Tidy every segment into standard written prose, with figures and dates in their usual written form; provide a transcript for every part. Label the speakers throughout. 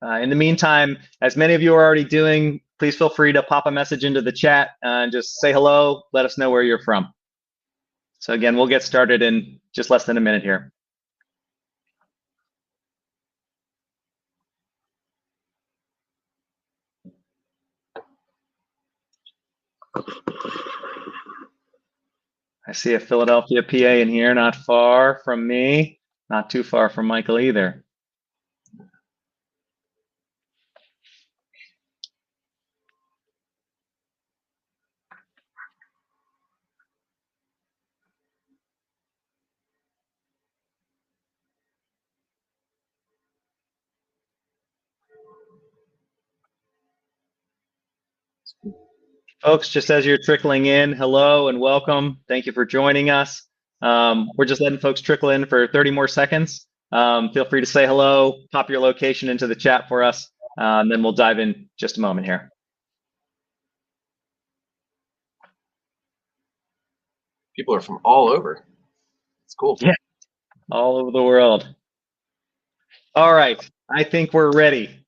Speaker 1: In the meantime, as many of you are already doing, please feel free to pop a message into the chat and just say hello. Let us know where you're from. So again, we'll get started in just less than a minute here. I see a Philadelphia, PA in here, not far from me, not too far from Michael either. Folks, just as you're trickling in, hello and welcome. Thank you for joining us. We're just letting folks trickle in for 30 more seconds. Feel free to say hello, pop your location into the chat for us, and then we'll dive in just a moment here.
Speaker 2: People are from all over. It's cool.
Speaker 1: Yeah, all over the world. All right, I think we're ready.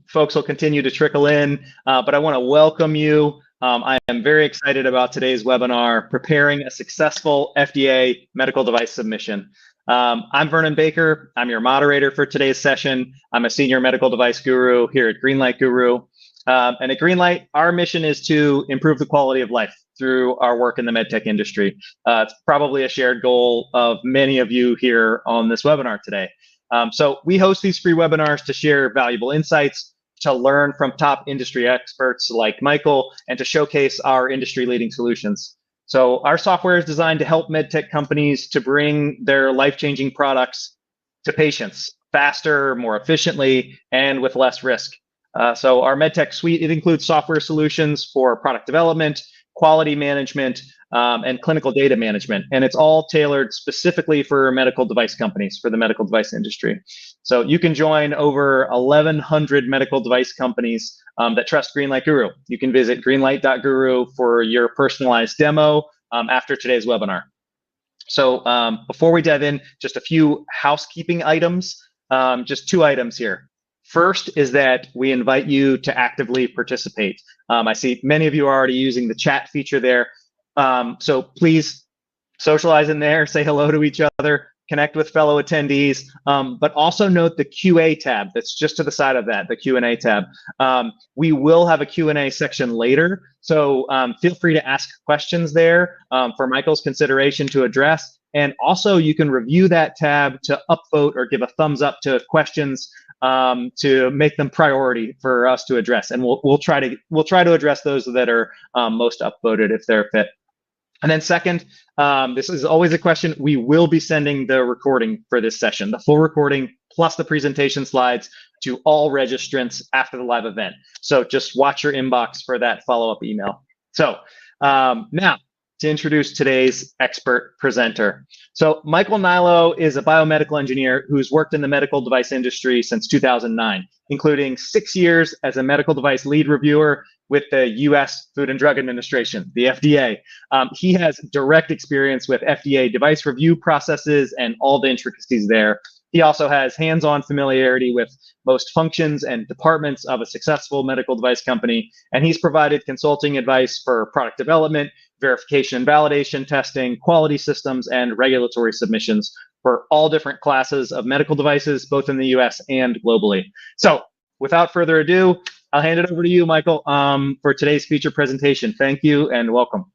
Speaker 1: Folks will continue to trickle in, but I want to welcome you. I am very excited about today's webinar, Preparing a Successful FDA Medical Device Submission. I'm Vernon Baker. I'm your moderator for today's session. I'm a senior medical device guru here at Greenlight Guru. And at Greenlight, our mission is to improve the quality of life through our work in the medtech industry. It's probably a shared goal of many of you here on this webinar today. So we host these free webinars to share valuable insights, to learn from top industry experts like Michael, and to showcase our industry-leading solutions. So our software is designed to help medtech companies to bring their life-changing products to patients faster, more efficiently, and with less risk. So our medtech suite, it includes software solutions for product development, quality management, and clinical data management. And it's all tailored specifically for medical device companies, for the medical device industry. So you can join over 1,100 medical device companies that trust Greenlight Guru. You can visit greenlight.guru for your personalized demo after today's webinar. So before we dive in, just a few housekeeping items, just 2 items here. First is that we invite you to actively participate. I see many of you are already using the chat feature there. So please socialize in there, say hello to each other, connect with fellow attendees, but also note the QA tab that's just to the side of that, the Q&A tab. We will have a Q&A section later, so feel free to ask questions there for Michael's consideration to address. And also you can review that tab to upvote or give a thumbs up to questions to make them priority for us to address. And we'll try to address those that are most upvoted if they're fit. And then second, this is always a question, we will be sending the recording for this session, the full recording plus the presentation slides to all registrants after the live event. So just watch your inbox for that follow-up email. So now to introduce today's expert presenter. So Michael Nilo is a biomedical engineer who's worked in the medical device industry since 2009, including 6 years as a medical device lead reviewer with the U.S. Food and Drug Administration, the FDA. He has direct experience with FDA device review processes and all the intricacies there. He also has hands-on familiarity with most functions and departments of a successful medical device company, and he's provided consulting advice for product development, verification and validation testing, quality systems, and regulatory submissions for all different classes of medical devices, both in the US and globally. So without further ado, I'll hand it over to you, Michael, for today's feature presentation. Thank you and welcome.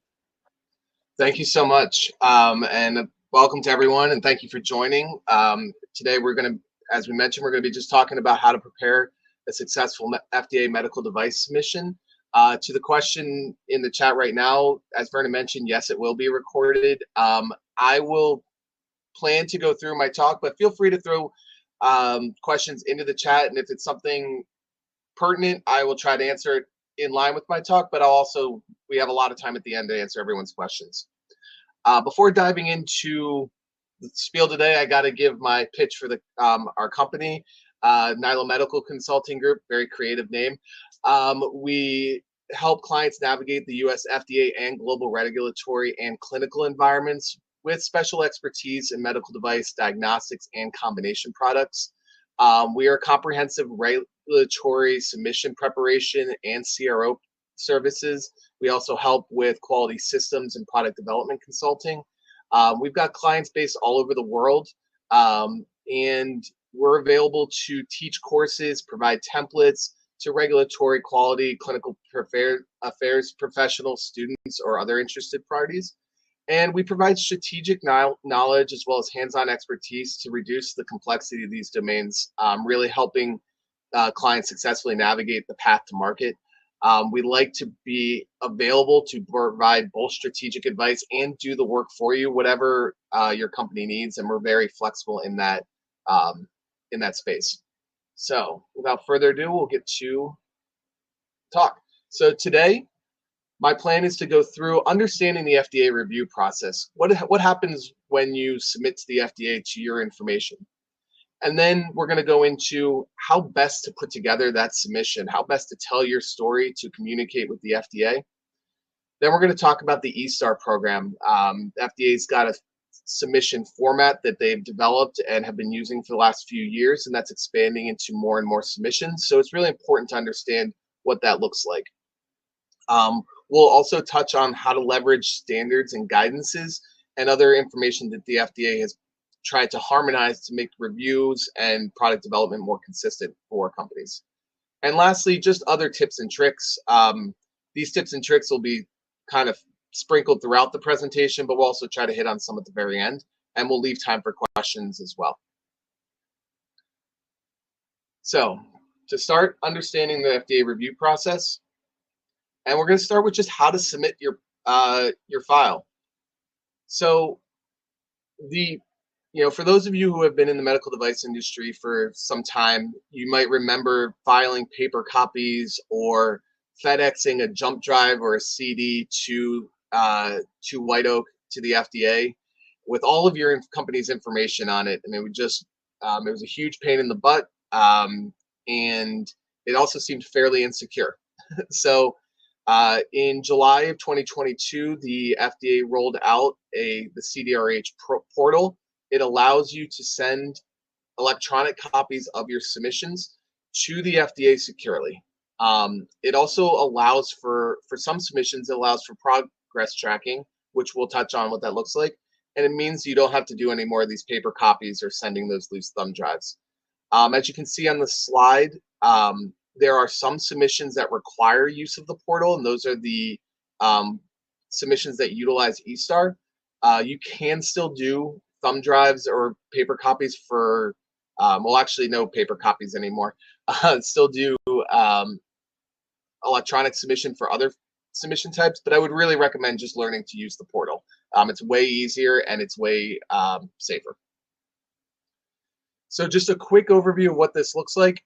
Speaker 2: Thank you so much. And welcome to everyone, and thank you for joining. Today we're going to, as we mentioned, we're going to be just talking about how to prepare a successful FDA medical device submission. To the question in the chat right now, as Vernon mentioned, yes, it will be recorded. I will plan to go through my talk, but feel free to throw questions into the chat, and if it's something pertinent, I will try to answer it in line with my talk, but we have a lot of time at the end to answer everyone's questions. Before diving into the spiel today, I got to give my pitch for our company, Nilo Medical Consulting Group, very creative name. We help clients navigate the US FDA and global regulatory and clinical environments with special expertise in medical device diagnostics and combination products. We are comprehensive regulatory submission preparation and CRO services. We also help with quality systems and product development consulting. We've got clients based all over the world, and we're available to teach courses, provide templates to regulatory, quality, clinical affairs professionals, students, or other interested parties. And we provide strategic knowledge as well as hands-on expertise to reduce the complexity of these domains, really helping clients successfully navigate the path to market. We like to be available to provide both strategic advice and do the work for you, whatever your company needs, and we're very flexible in that space. So, without further ado, we'll get to talk. So today, my plan is to go through understanding the FDA review process. What happens when you submit to the FDA to your information? And then we're going to go into how best to put together that submission, how best to tell your story to communicate with the FDA. Then we're going to talk about the eSTAR program. FDA's got a submission format that they've developed and have been using for the last few years, and that's expanding into more and more submissions. So it's really important to understand what that looks like. We'll also touch on how to leverage standards and guidances and other information that the FDA has tried to harmonize to make reviews and product development more consistent for companies. And lastly, just other tips and tricks. These tips and tricks will be kind of sprinkled throughout the presentation, but we'll also try to hit on some at the very end, and we'll leave time for questions as well. So to start understanding the FDA review process, and we're going to start with just how to submit your file. So for those of you who have been in the medical device industry for some time, you might remember filing paper copies or FedExing a jump drive or a CD to White Oak to the FDA with all of your company's information on it, and it would just it was a huge pain in the butt, and it also seemed fairly insecure. So in July of 2022, the FDA rolled out the CDRH portal. It allows you to send electronic copies of your submissions to the FDA securely. It also allows for some submissions, it allows for progress tracking, which we'll touch on what that looks like. And it means you don't have to do any more of these paper copies or sending those loose thumb drives. As you can see on the slide, there are some submissions that require use of the portal, and those are the submissions that utilize eSTAR. You can still do thumb drives or paper copies for, well, actually no paper copies anymore. Still do electronic submission for other submission types, but I would really recommend just learning to use the portal. It's way easier and it's way safer. So just a quick overview of what this looks like.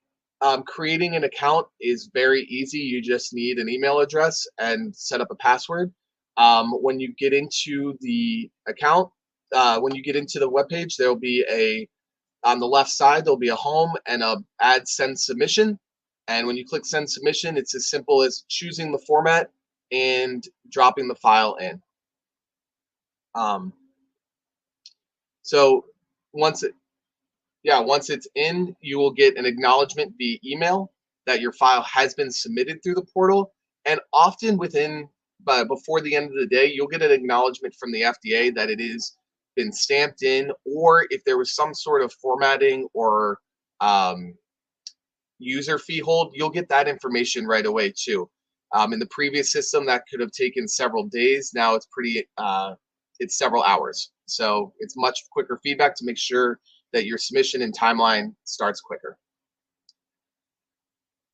Speaker 2: Creating an account is very easy. You just need an email address and set up a password. When you get into the account, when you get into the webpage, there'll be on the left side, there'll be a home and a add send submission. And when you click send submission, it's as simple as choosing the format and dropping the file in. So once it's in, you will get an acknowledgement via email that your file has been submitted through the portal. And often before the end of the day, you'll get an acknowledgement from the FDA that it is been stamped in, or if there was some sort of formatting or user fee hold, you'll get that information right away too. In the previous system, that could have taken several days. Now it's it's several hours. So it's much quicker feedback to make sure that your submission and timeline starts quicker.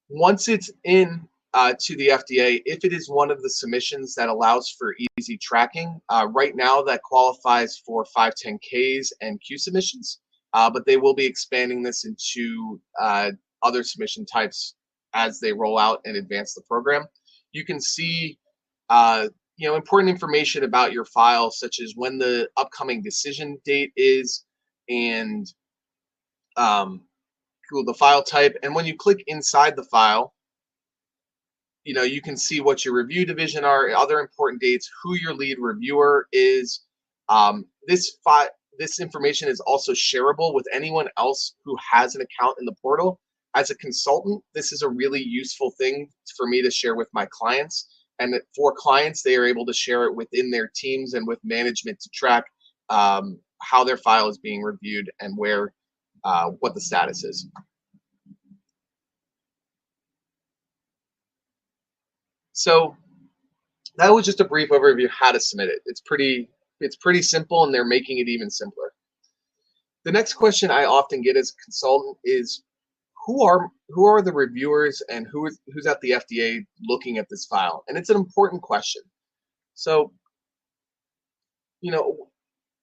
Speaker 2: Once it's in to the FDA, if it is one of the submissions that allows for easy tracking, right now that qualifies for 510Ks and Q submissions, but they will be expanding this into other submission types as they roll out and advance the program. You can see important information about your file, such as when the upcoming decision date is, and the file type. And when you click inside the file, you can see what your review division are, other important dates, who your lead reviewer is. this information is also shareable with anyone else who has an account in the portal. As a consultant, this is a really useful thing for me to share with my clients. And for clients, they are able to share it within their teams and with management to track how their file is being reviewed and what the status is. So that was just a brief overview of how to submit it. It's pretty simple, and they're making it even simpler. The next question I often get as a consultant is, who are the reviewers and who's at the FDA looking at this file? And it's an important question. So,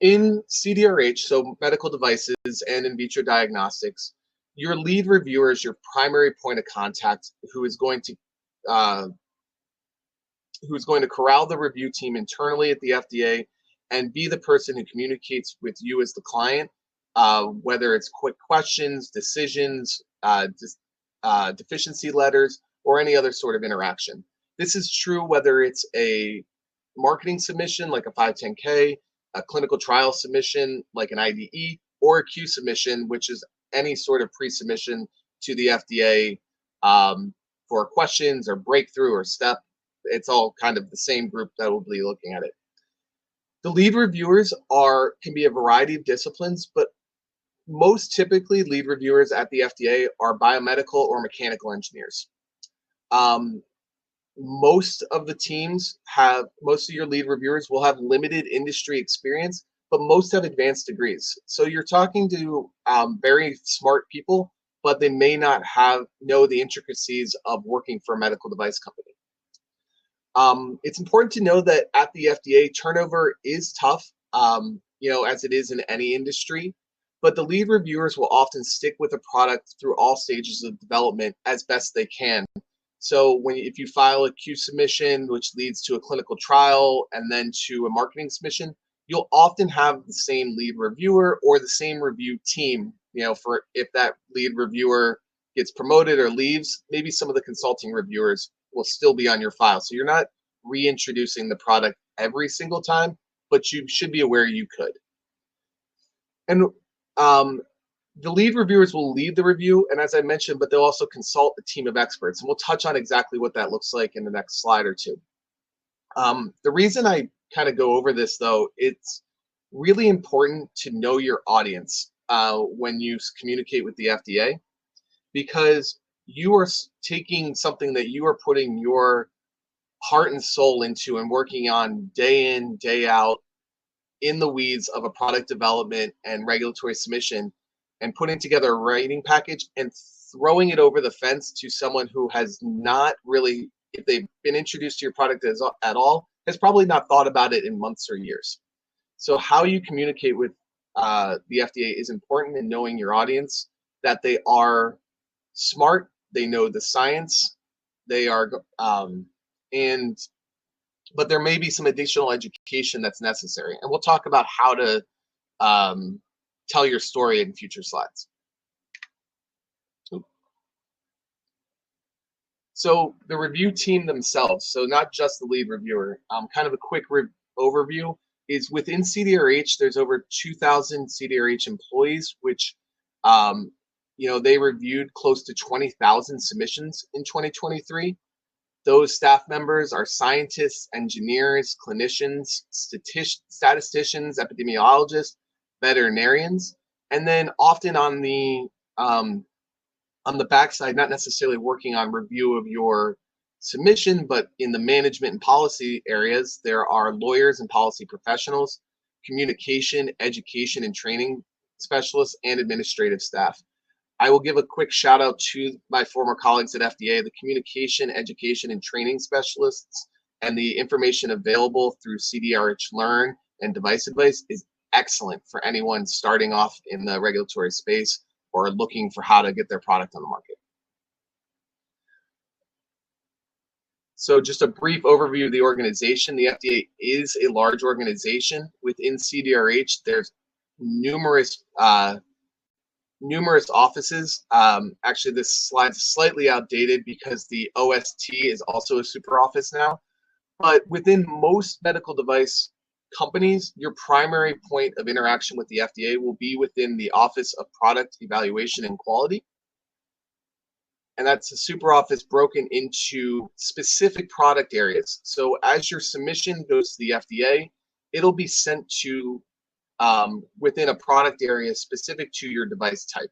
Speaker 2: in CDRH, so medical devices and in vitro diagnostics, your lead reviewer is your primary point of contact who is going to corral the review team internally at the FDA and be the person who communicates with you as the client, whether it's quick questions, decisions, deficiency letters, or any other sort of interaction. This is true whether it's a marketing submission like a 510K, a clinical trial submission like an IDE, or a Q submission, which is any sort of pre-submission to the FDA for questions or breakthrough or step. It's all kind of the same group that will be looking at it. The lead reviewers can be a variety of disciplines, but most typically lead reviewers at the FDA are biomedical or mechanical engineers. Most of your lead reviewers will have limited industry experience, but most have advanced degrees. So you're talking to very smart people, but they may not know the intricacies of working for a medical device company. It's important to know that at the FDA, turnover is tough, as it is in any industry, but the lead reviewers will often stick with a product through all stages of development as best they can. So if you file a Q submission, which leads to a clinical trial and then to a marketing submission, you'll often have the same lead reviewer or the same review team. For if that lead reviewer gets promoted or leaves, maybe some of the consulting reviewers will still be on your file. So you're not reintroducing the product every single time, but you should be aware you could. And the lead reviewers will lead the review, and as I mentioned, but they'll also consult a team of experts. And we'll touch on exactly what that looks like in the next slide or two. The reason I kind of go over this, though, it's really important to know your audience when you communicate with the FDA, because you are taking something that you are putting your heart and soul into and working on day in, day out in the weeds of a product development and regulatory submission, and putting together a writing package and throwing it over the fence to someone who has not really, if they've been introduced to your product at all, has probably not thought about it in months or years. So how you communicate with the FDA is important in knowing your audience, that they are smart, they know the science, they are, but there may be some additional education that's necessary. And we'll talk about how to tell your story in future slides. So the review team themselves, so not just the lead reviewer, kind of a quick overview is within CDRH, there's over 2,000 CDRH employees, which, they reviewed close to 20,000 submissions in 2023. Those staff members are scientists, engineers, clinicians, statisticians, epidemiologists, veterinarians, and then often on the backside, not necessarily working on review of your submission, but in the management and policy areas, there are lawyers and policy professionals, communication, education, and training specialists, and administrative staff. I will give a quick shout out to my former colleagues at FDA, the communication, education, and training specialists, and the information available through CDRH Learn and Device Advice is excellent for anyone starting off in the regulatory space or looking for how to get their product on the market. So just a brief overview of the organization. The FDA is a large organization. Within CDRH, there's numerous offices. Actually, this slide's slightly outdated because the OST is also a super office now. But within most medical device companies, your primary point of interaction with the FDA will be within the Office of Product Evaluation and Quality. And that's a super office broken into specific product areas. So as your submission goes to the FDA, it'll be sent to within a product area specific to your device type.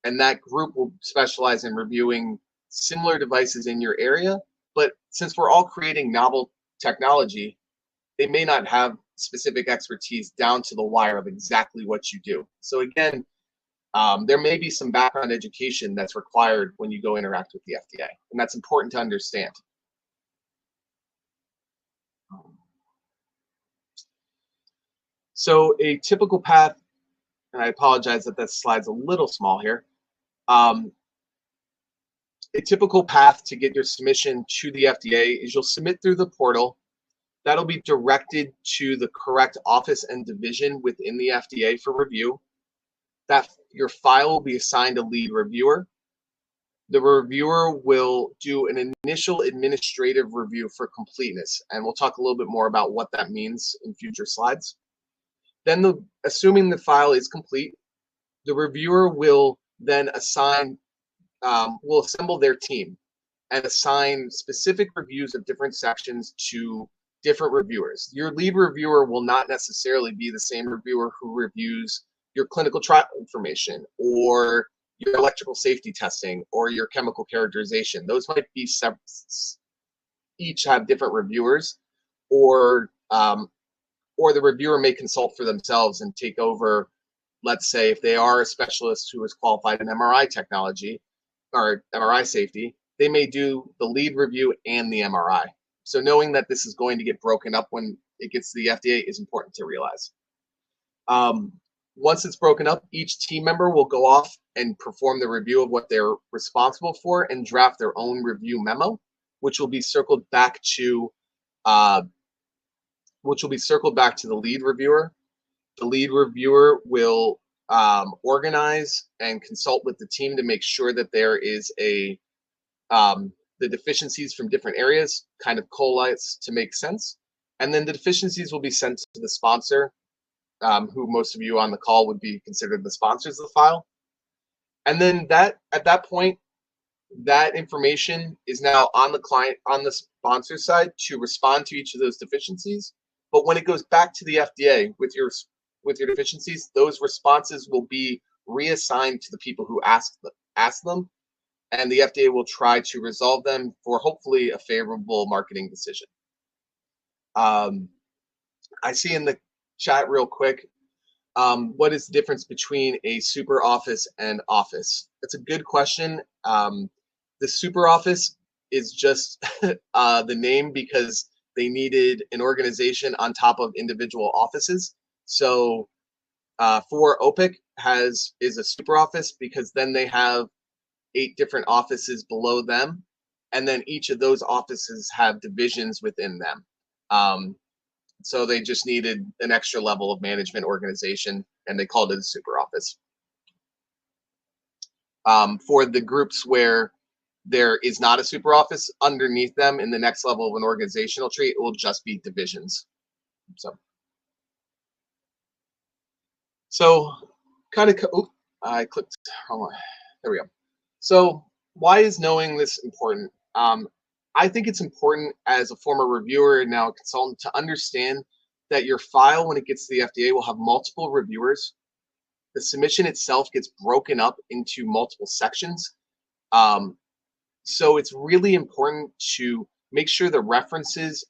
Speaker 2: And that group will specialize in reviewing similar devices in your area. But since we're all creating novel technology, they may not have specific expertise down to the wire of exactly what you do. So again, there may be some background education that's required when you go interact with the FDA, and that's important to understand. So a typical path, and I apologize that that slide's a little small here. A typical path to get your submission to the FDA is you'll submit through the portal. That'll be directed to the correct office and division within the FDA for review. That your file will be assigned a lead reviewer. The reviewer will do an initial administrative review for completeness, and we'll talk a little bit more about what that means in future slides. Then, assuming the file is complete, the reviewer will then will assemble their team and assign specific reviews of different sections to different reviewers. Your lead reviewer will not necessarily be the same reviewer who reviews your clinical trial information or your electrical safety testing or your chemical characterization. Those might be each have different reviewers, or the reviewer may consult for themselves and take over. Let's say if they are a specialist who is qualified in MRI technology or MRI safety, they may do the lead review and the MRI. So knowing that this is going to get broken up when it gets to the FDA is important to realize. Once it's broken up, each team member will go off and perform the review of what they're responsible for and draft their own review memo, which will be circled back to the lead reviewer. The lead reviewer will organize and consult with the team to make sure that there is the deficiencies from different areas kind of coalesce to make sense. And then the deficiencies will be sent to the sponsor, who most of you on the call would be considered the sponsors of the file. And then at that point, that information is now on the client, on the sponsor side, to respond to each of those deficiencies. But when it goes back to the FDA with your deficiencies, those responses will be reassigned to the people who asked them, and the FDA will try to resolve them for hopefully a favorable marketing decision. I see in the chat real quick, what is the difference between a super office and office? That's a good question. The super office is just the name because they needed an organization on top of individual offices. So for OPIC is a super office because then they have 8 different offices below them, and then each of those offices have divisions within them. So they just needed an extra level of management organization, and they called it a super office. For the groups where there is not a super office underneath them in the next level of an organizational tree, it will just be divisions. So kind of, I clicked, hold on, there we go. So why is knowing this important? I think it's important as a former reviewer and now a consultant to understand that your file, when it gets to the FDA, will have multiple reviewers. The submission itself gets broken up into multiple sections. So it's really important to make sure the references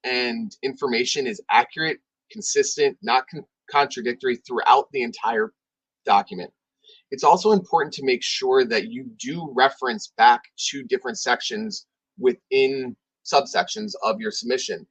Speaker 2: and information is accurate, consistent, not contradictory throughout the entire document. It's also important to make sure that you do reference back to different sections within subsections of your submission.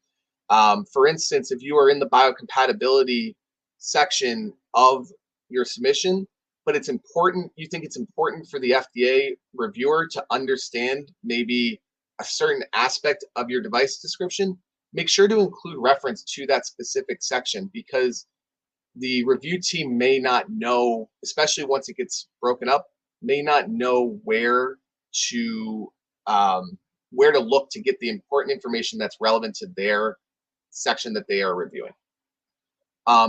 Speaker 2: For instance, if you are in the biocompatibility section of your submission, but it's important, you think it's important for the FDA reviewer to understand maybe a certain aspect of your device description, make sure to include reference to that specific section, because the review team may not know, especially once it gets broken up, may not know where to look to get the important information that's relevant to their section that they are reviewing.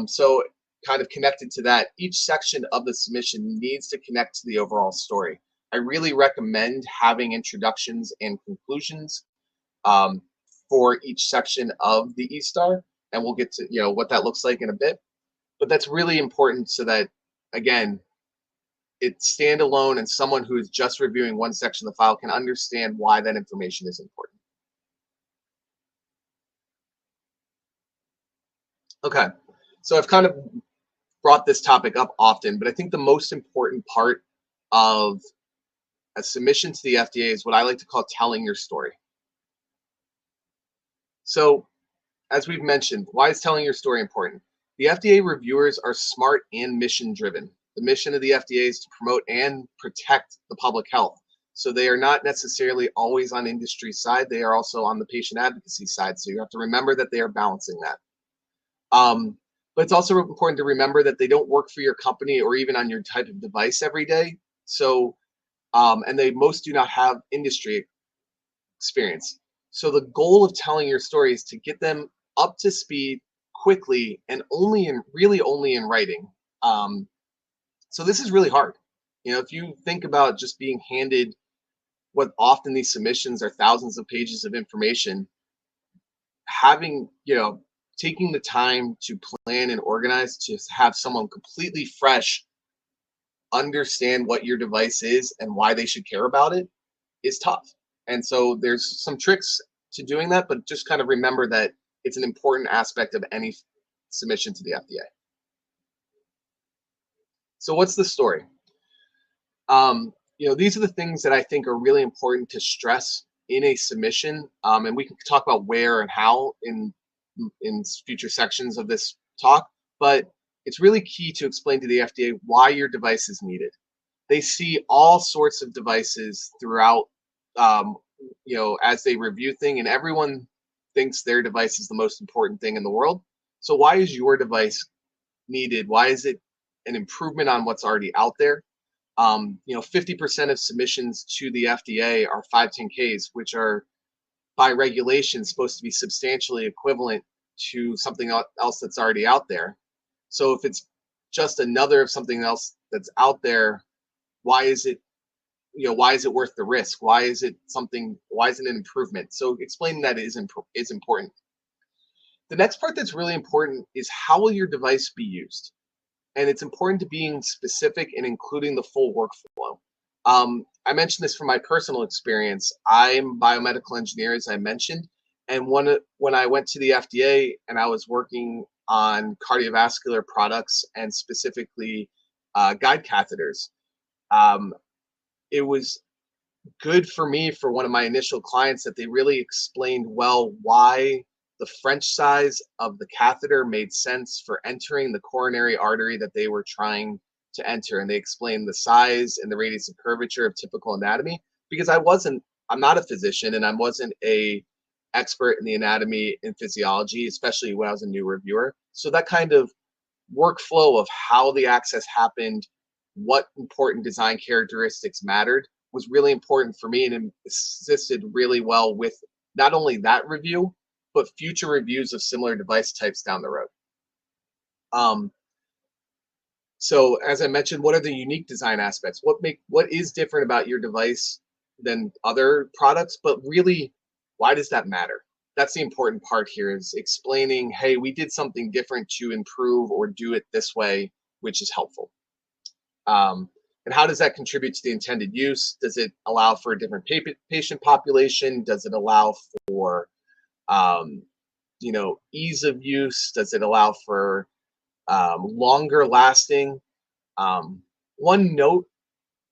Speaker 2: So kind of connected to that, each section of the submission needs to connect to the overall story. I really recommend having introductions and conclusions um, for each section of the eStar, and we'll get to what that looks like in a bit. But that's really important so that, again, it's standalone and someone who is just reviewing one section of the file can understand why that information is important. Okay, so I've kind of brought this topic up often, but I think the most important part of a submission to the FDA is what I like to call telling your story. So, as we've mentioned, why is telling your story important? The FDA reviewers are smart and mission driven. The mission of the FDA is to promote and protect the public health. So they are not necessarily always on industry side. They are also on the patient advocacy side. So you have to remember that they are balancing that. Um, but it's also important to remember that they don't work for your company or even on your type of device every day. So, and they most do not have industry experience. So the goal of telling your story is to get them up to speed quickly and only in writing. Um, so this is really hard. If you think about just being handed what often these submissions are thousands of pages of information, having, taking the time to plan and organize to have someone completely fresh understand what your device is and why they should care about it is tough. And so there's some tricks to doing that, but just kind of remember that it's an important aspect of any submission to the FDA. So what's the story? These are the things that I think are really important to stress in a submission, and we can talk about where and how in future sections of this talk. But it's really key to explain to the FDA why your device is needed. They see all sorts of devices throughout, as they review thing, and everyone thinks their device is the most important thing in the world. So why is your device needed? Why is it an improvement on what's already out there? 50% of submissions to the FDA are 510Ks, which are by regulation supposed to be substantially equivalent to something else that's already out there. So if it's just another of something else that's out there, why is it worth the risk? Why is it an improvement? So explaining that is important. The next part that's really important is how will your device be used? And it's important to being specific and including the full workflow. I mentioned this from my personal experience. I'm a biomedical engineer, as I mentioned, and when I went to the FDA and I was working on cardiovascular products and specifically guide catheters, um, it was good for me for one of my initial clients that they really explained well why the French size of the catheter made sense for entering the coronary artery that they were trying to enter. And they explained the size and the radius of curvature of typical anatomy because I'm not a physician and I wasn't a expert in the anatomy and physiology, especially when I was a new reviewer. So that kind of workflow of how the access happened, what important design characteristics mattered was really important for me and assisted really well with not only that review, but future reviews of similar device types down the road. So as I mentioned, what are the unique design aspects? What is different about your device than other products? But really, why does that matter? That's the important part here is explaining, hey, we did something different to improve or do it this way, which is helpful. And how does that contribute to the intended use? Does it allow for a different patient population? Does it allow for ease of use? Does it allow for longer lasting? One note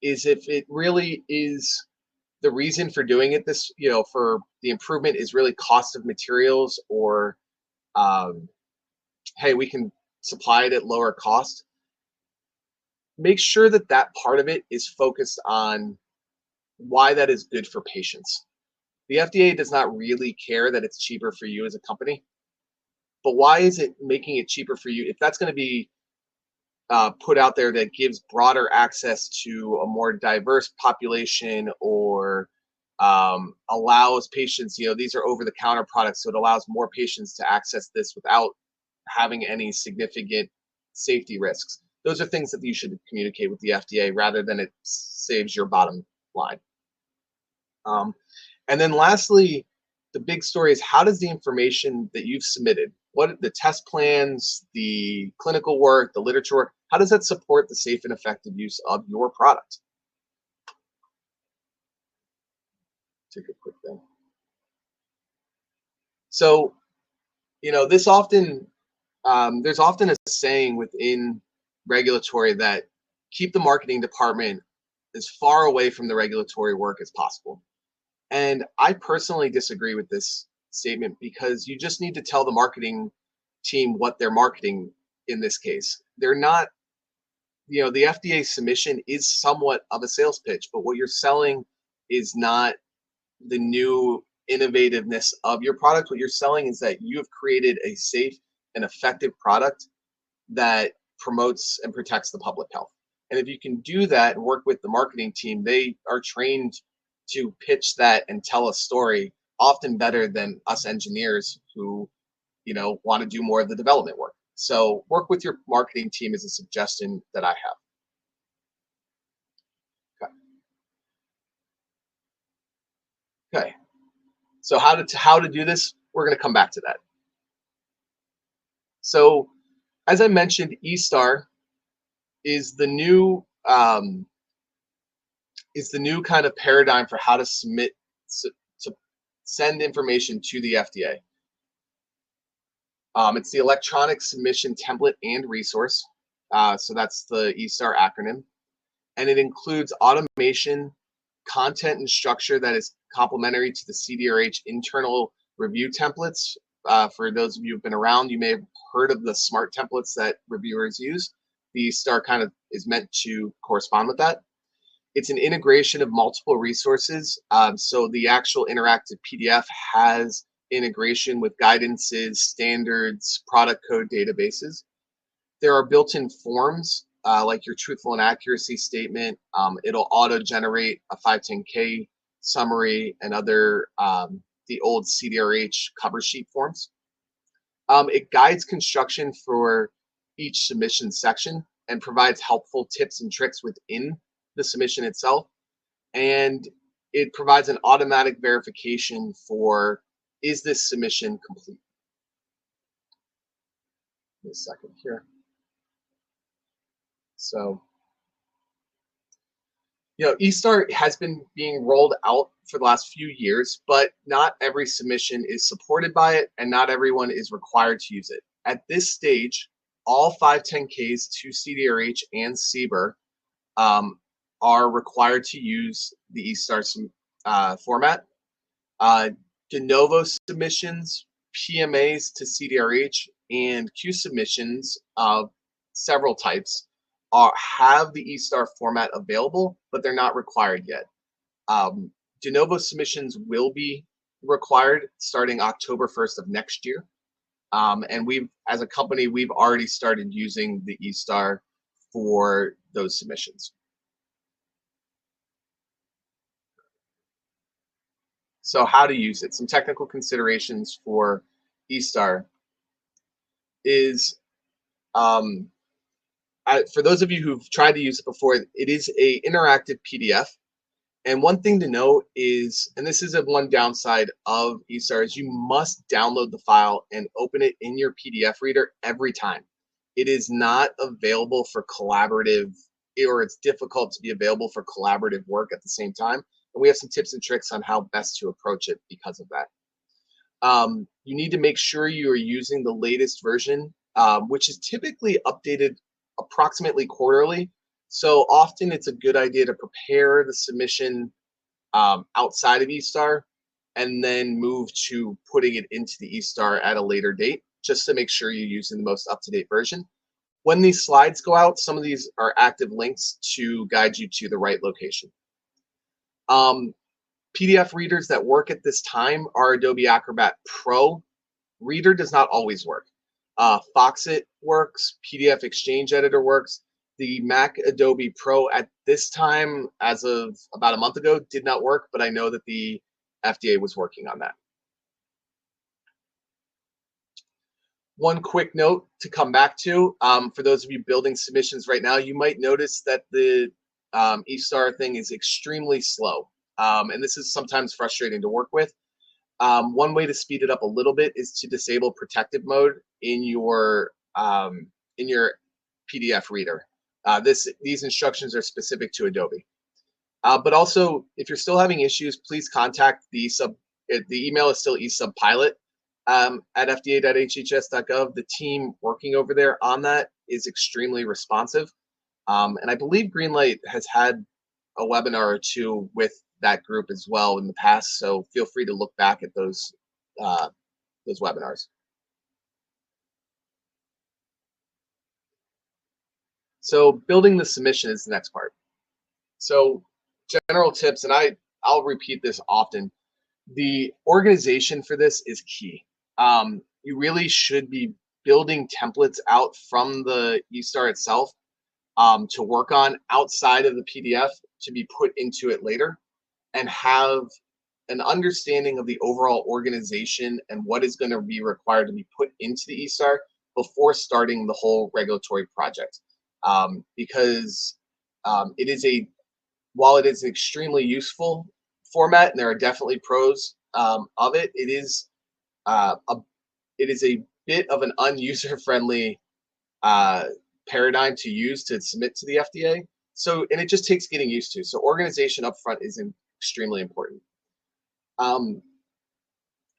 Speaker 2: is if it really is the reason for doing it, for the improvement is really cost of materials or, hey, we can supply it at lower cost. Make sure that that part of it is focused on why that is good for patients. The FDA does not really care that it's cheaper for you as a company, but why is it making it cheaper for you? If that's going to be put out there that gives broader access to a more diverse population or allows patients, these are over-the-counter products, so it allows more patients to access this without having any significant safety risks. Those are things that you should communicate with the FDA rather than it saves your bottom line. And then lastly, the big story is, how does the information that you've submitted, what the test plans, the clinical work, the literature work, how does that support the safe and effective use of your product? Take a quick thing. So, this often, there's often a saying within regulatory that keep the marketing department as far away from the regulatory work as possible. And I personally disagree with this statement, because you just need to tell the marketing team what they're marketing in this case. They're not, the FDA submission is somewhat of a sales pitch, but what you're selling is not the new innovativeness of your product. What you're selling is that you have created a safe and effective product that promotes and protects the public health. And if you can do that and work with the marketing team, they are trained to pitch that and tell a story often better than us engineers who, want to do more of the development work. So work with your marketing team is a suggestion that I have. Okay. So how to do this? We're going to come back to that. So as I mentioned, eStar is the new kind of paradigm for how to to send information to the FDA. It's the electronic submission template and resource. So that's the eStar acronym. And it includes automation, content, and structure that is complementary to the CDRH internal review templates. For those of you who've been around, you may have heard of the SMART templates that reviewers use. The eStar kind of is meant to correspond with that. It's an integration of multiple resources. So the actual interactive PDF has integration with guidances, standards, product code databases. There are built-in forms like your truthful and accuracy statement. It'll auto-generate a 510K summary and other the old CDRH cover sheet forms. It guides construction for each submission section and provides helpful tips and tricks within the submission itself. And it provides an automatic verification for, is this submission complete? Give me a second here. So, eStar has been being rolled out for the last few years, but not every submission is supported by it, and not everyone is required to use it. At this stage, all 510Ks to CDRH and CBER are required to use the eStar format. De novo submissions, PMAs to CDRH, and Q submissions of several types have the eStar format available, but they're not required yet. De novo submissions will be required starting October 1st of next year. And as a company, we've already started using the eStar for those submissions. So how to use it. Some technical considerations for eStar is, for those of you who've tried to use it before, it is an interactive PDF. And one thing to note is, and this is one downside of eStar, is you must download the file and open it in your PDF reader every time. It is not available for collaborative, or it's difficult to be available for collaborative work at the same time. And we have some tips and tricks on how best to approach it because of that. You need to make sure you are using the latest version, which is typically updated approximately quarterly. So often it's a good idea to prepare the submission outside of eStar and then move to putting it into the eStar at a later date, just to make sure you're using the most up-to-date version. When these slides go out, some of these are active links to guide you to the right location. PDF readers that work at this time are Adobe Acrobat Pro. Reader does not always work. Foxit works, PDF Exchange Editor works. The Mac Adobe Pro at this time, as of about a month ago, did not work, but I know that the FDA was working on that. One quick note to come back to, for those of you building submissions right now, you might notice that the e-star thing is extremely slow. And this is sometimes frustrating to work with. One way to speed it up a little bit is to disable protective mode in your PDF reader. These instructions are specific to Adobe. But also, if you're still having issues, please contact the email is still esubpilot at fda.hhs.gov. The team working over there on that is extremely responsive. And I believe Greenlight has had a webinar or two with that group as well in the past. So feel free to look back at those webinars. So building the submission is the next part. So general tips, and I'll repeat this often. The organization for this is key. You really should be building templates out from the e-star itself to work on outside of the PDF to be put into it later, and have an understanding of the overall organization and what is going to be required to be put into the e-star before starting the whole regulatory project. Because it is while it is an extremely useful format, and there are definitely pros of it, it is a bit of an unuser-friendly paradigm to use to submit to the FDA. So, and it just takes getting used to. So organization up front is extremely important.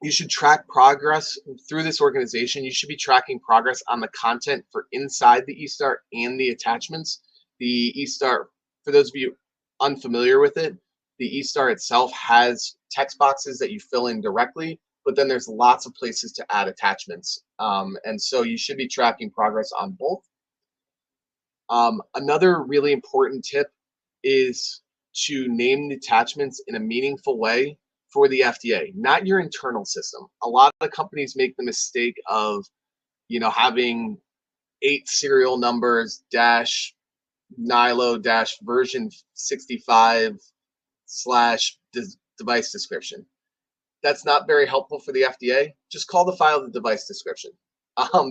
Speaker 2: You should track progress through this organization. You should be tracking progress on the content for inside the e-star and the attachments. The e-star, for those of you unfamiliar with it, the e-star itself has text boxes that you fill in directly, but then there's lots of places to add attachments. And so you should be tracking progress on both. Another really important tip is to name the attachments in a meaningful way for the FDA, not your internal system. A lot of companies make the mistake of, having 8 serial numbers dash Nilo dash version 65 slash device description. That's not very helpful for the FDA. Just call the file the device description,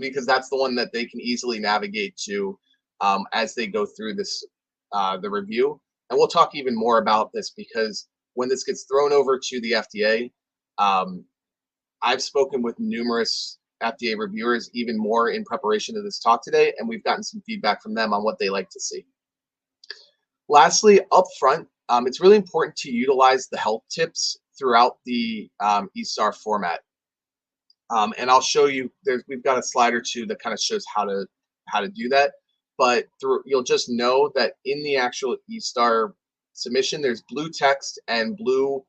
Speaker 2: because that's the one that they can easily navigate to as they go through this the review. And we'll talk even more about this, because when this gets thrown over to the FDA, I've spoken with numerous FDA reviewers, even more in preparation of this talk today, and we've gotten some feedback from them on what they like to see. Lastly, up front, it's really important to utilize the help tips throughout the e-star format. And I'll show you, we've got a slide or two that kind of shows how to do that. But you'll just know that in the actual e-star submission, there's blue text and blue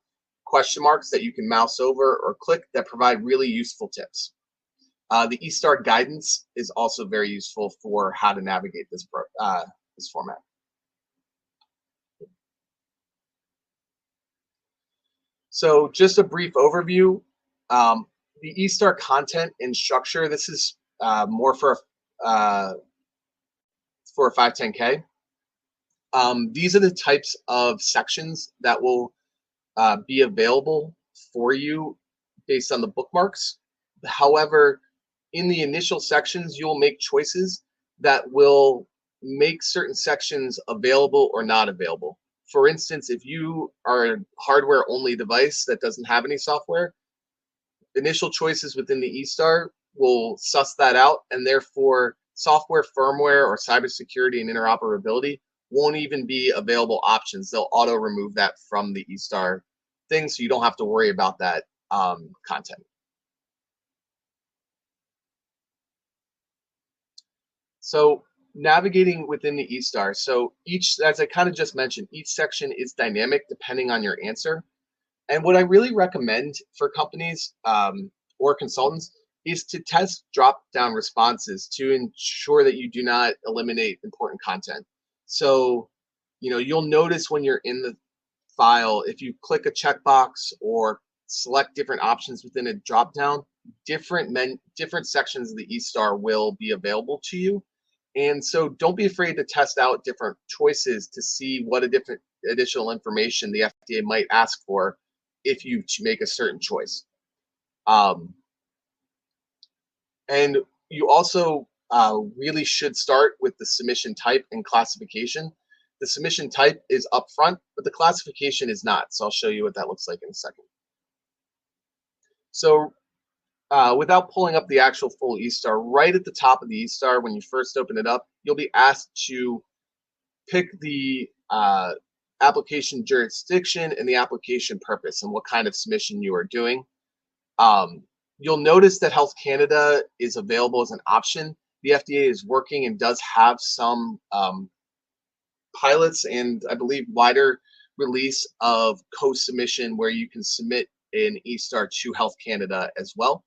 Speaker 2: question marks that you can mouse over or click that provide really useful tips. The e-star guidance is also very useful for how to navigate this format. So just a brief overview. The e-star content and structure, this is more for a 510K. These are the types of sections that will be available for you based on the bookmarks. However, in the initial sections, you'll make choices that will make certain sections available or not available. For instance, if you are a hardware-only device that doesn't have any software, initial choices within the e-star will suss that out, and therefore software, firmware, or cybersecurity and interoperability won't even be available options. They'll auto remove that from the e-star thing, so you don't have to worry about that content. So navigating within the e-star. So as I kind of just mentioned, each section is dynamic depending on your answer. And what I really recommend for companies or consultants is to test drop-down responses to ensure that you do not eliminate important content. So, you'll notice when you're in the file, if you click a checkbox or select different options within a drop-down, different sections of the e-star will be available to you. And so don't be afraid to test out different choices to see what additional information the FDA might ask for if you make a certain choice. And You also really should start with the submission type and classification. The submission type is upfront, but the classification is not. So I'll show you what that looks like in a second. So without pulling up the actual full eStar, right at the top of the eStar, when you first open it up, you'll be asked to pick the application jurisdiction and the application purpose and what kind of submission you are doing. You'll notice that Health Canada is available as an option. The FDA is working and does have some pilots and I believe wider release of co-submission where you can submit an eStar to Health Canada as well.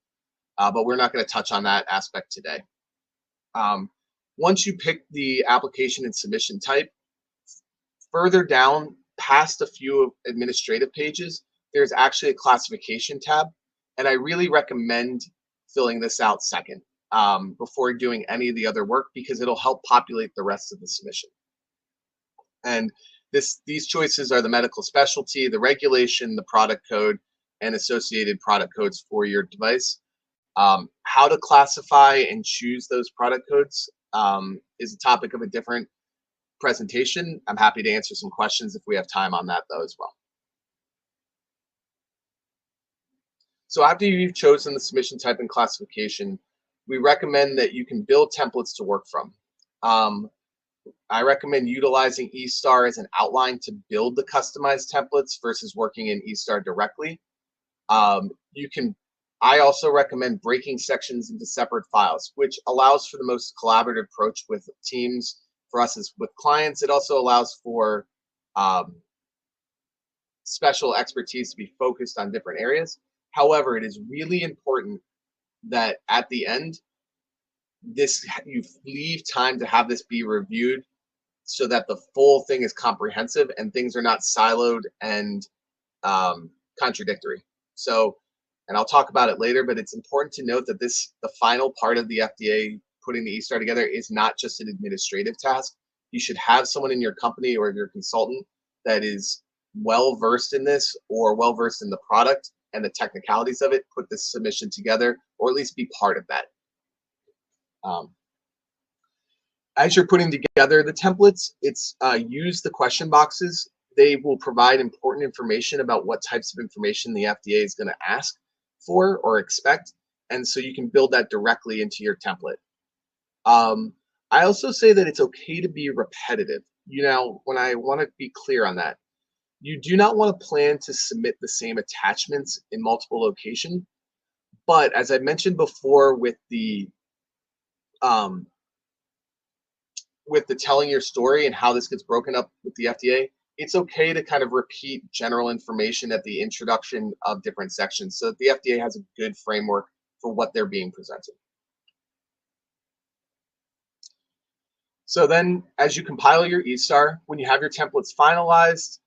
Speaker 2: But we're not going to touch on that aspect today. Once you pick the application and submission type, further down past a few administrative pages, there's actually a classification tab. And I really recommend filling this out second before doing any of the other work because it'll help populate the rest of the submission. And these choices are the medical specialty, the regulation, the product code, and associated product codes for your device. How to classify and choose those product codes is a topic of a different presentation. I'm happy to answer some questions if we have time on that though as well. So after you've chosen the submission type and classification, we recommend that you can build templates to work from. I recommend utilizing eStar as an outline to build the customized templates versus working in eStar directly. I also recommend breaking sections into separate files, which allows for the most collaborative approach with teams. For us as with clients, it also allows for special expertise to be focused on different areas. However, it is really important that at the end, you leave time to have this be reviewed so that the full thing is comprehensive and things are not siloed and contradictory. So, and I'll talk about it later, but it's important to note that the final part of the FDA putting the eStar together is not just an administrative task. You should have someone in your company or your consultant that is well-versed in this or well-versed in the product and the technicalities of it, put this submission together, or at least be part of that. As you're putting together the templates, use the question boxes. They will provide important information about what types of information the FDA is going to ask for or expect, and so you can build that directly into your template. I also say that it's okay to be repetitive. When I want to be clear on that, you do not want to plan to submit the same attachments in multiple locations. But as I mentioned before with the telling your story and how this gets broken up with the FDA, it's okay to kind of repeat general information at the introduction of different sections so that the FDA has a good framework for what they're being presented. So then as you compile your eStar, when you have your templates finalized,